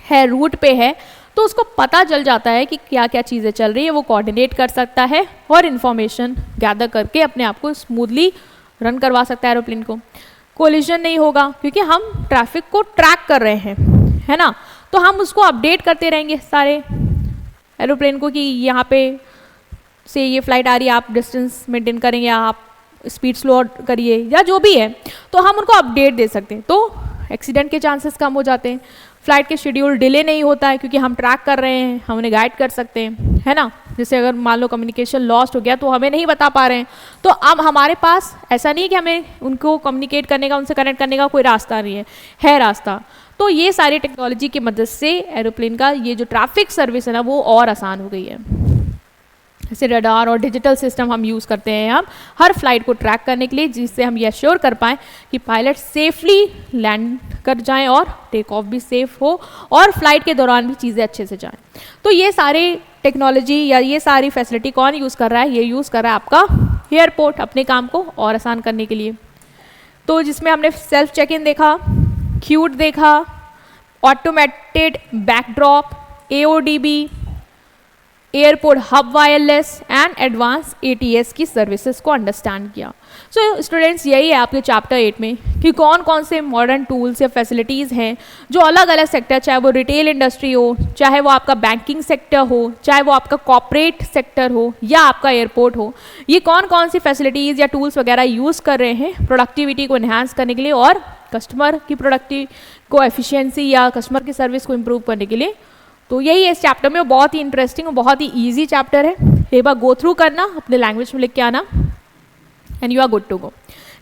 [SPEAKER 1] है रूट पे है तो उसको पता चल जाता है कि क्या क्या चीज़ें चल रही है, वो कोऑर्डिनेट कर सकता है और इन्फॉर्मेशन गैदर करके अपने आप को स्मूथली रन करवा सकता है एरोप्लेन को। कोलिजन नहीं होगा क्योंकि हम ट्रैफिक को ट्रैक कर रहे हैं, है ना, तो हम उसको अपडेट करते रहेंगे सारे एरोप्लेन को कि यहाँ पे से ये फ़्लाइट आ रही है, आप डिस्टेंस मेंटेन करेंगे, आप स्पीड स्लो करिए या जो भी है, तो हम उनको अपडेट दे सकते हैं, तो एक्सीडेंट के चांसेस कम हो जाते हैं। फ़्लाइट के शेड्यूल डिले नहीं होता है क्योंकि हम ट्रैक कर रहे हैं, हम उन्हें गाइड कर सकते हैं, है ना। जैसे अगर मान लो कम्युनिकेशन लॉस्ट हो गया तो हमें नहीं बता पा रहे हैं, तो अब हमारे पास ऐसा नहीं कि हमें उनको कम्युनिकेट करने का, उनसे कनेक्ट करने का कोई रास्ता नहीं है रास्ता। तो ये सारी टेक्नोलॉजी की मदद से एरोप्लेन का ये जो ट्रैफिक सर्विस है ना वो और आसान हो गई है जैसे रडार और डिजिटल सिस्टम हम यूज़ करते हैं हम हर फ्लाइट को ट्रैक करने के लिए, जिससे हम ये एश्योर कर पाएँ कि पायलट सेफली लैंड कर जाएं और टेक ऑफ भी सेफ हो और फ्लाइट के दौरान भी चीज़ें अच्छे से जाएं। तो ये सारे टेक्नोलॉजी या ये सारी फैसिलिटी कौन यूज़ कर रहा है? ये यूज़ कर रहा है आपका एयरपोर्ट अपने काम को और आसान करने के लिए। तो जिसमें हमने सेल्फ चेक इन देखा, क्यूट देखा, automated backdrop, AODB, airport hub wireless and advance ATS की सर्विसेज को अंडरस्टैंड किया। सो स्टूडेंट्स, यही है आपके चैप्टर 8 में कि कौन कौन से मॉडर्न टूल्स या फैसिलिटीज़ हैं जो अलग अलग सेक्टर, चाहे वो रिटेल इंडस्ट्री हो, चाहे वो आपका बैंकिंग सेक्टर हो, चाहे वो आपका कॉर्पोरेट सेक्टर हो या आपका एयरपोर्ट हो, ये कौन कौन सी फैसिलिटीज़ या टूल्स वगैरह यूज़ कर रहे हैं प्रोडक्टिविटी को इन्हांस करने के लिए और कस्टमर की प्रोडक्टिव को एफिशिएंसी या कस्टमर की सर्विस को इम्प्रूव करने के लिए। तो यही है इस चैप्टर में, बहुत ही इंटरेस्टिंग और बहुत ही इजी चैप्टर है। एक बार गो थ्रू करना, अपने लैंग्वेज में लिख के आना and you are good to go.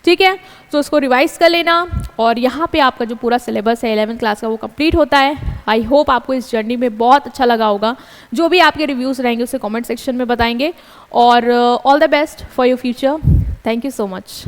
[SPEAKER 1] ठीक है, तो उसको रिवाइज कर लेना और यहाँ पे आपका जो पूरा सिलेबस है 11th क्लास का वो कंप्लीट होता है। आई होप आपको इस जर्नी में बहुत अच्छा लगा होगा। जो भी आपके रिव्यूज़ रहेंगे उसे कमेंट सेक्शन में बताएंगे और all the best for your future. Thank you so much.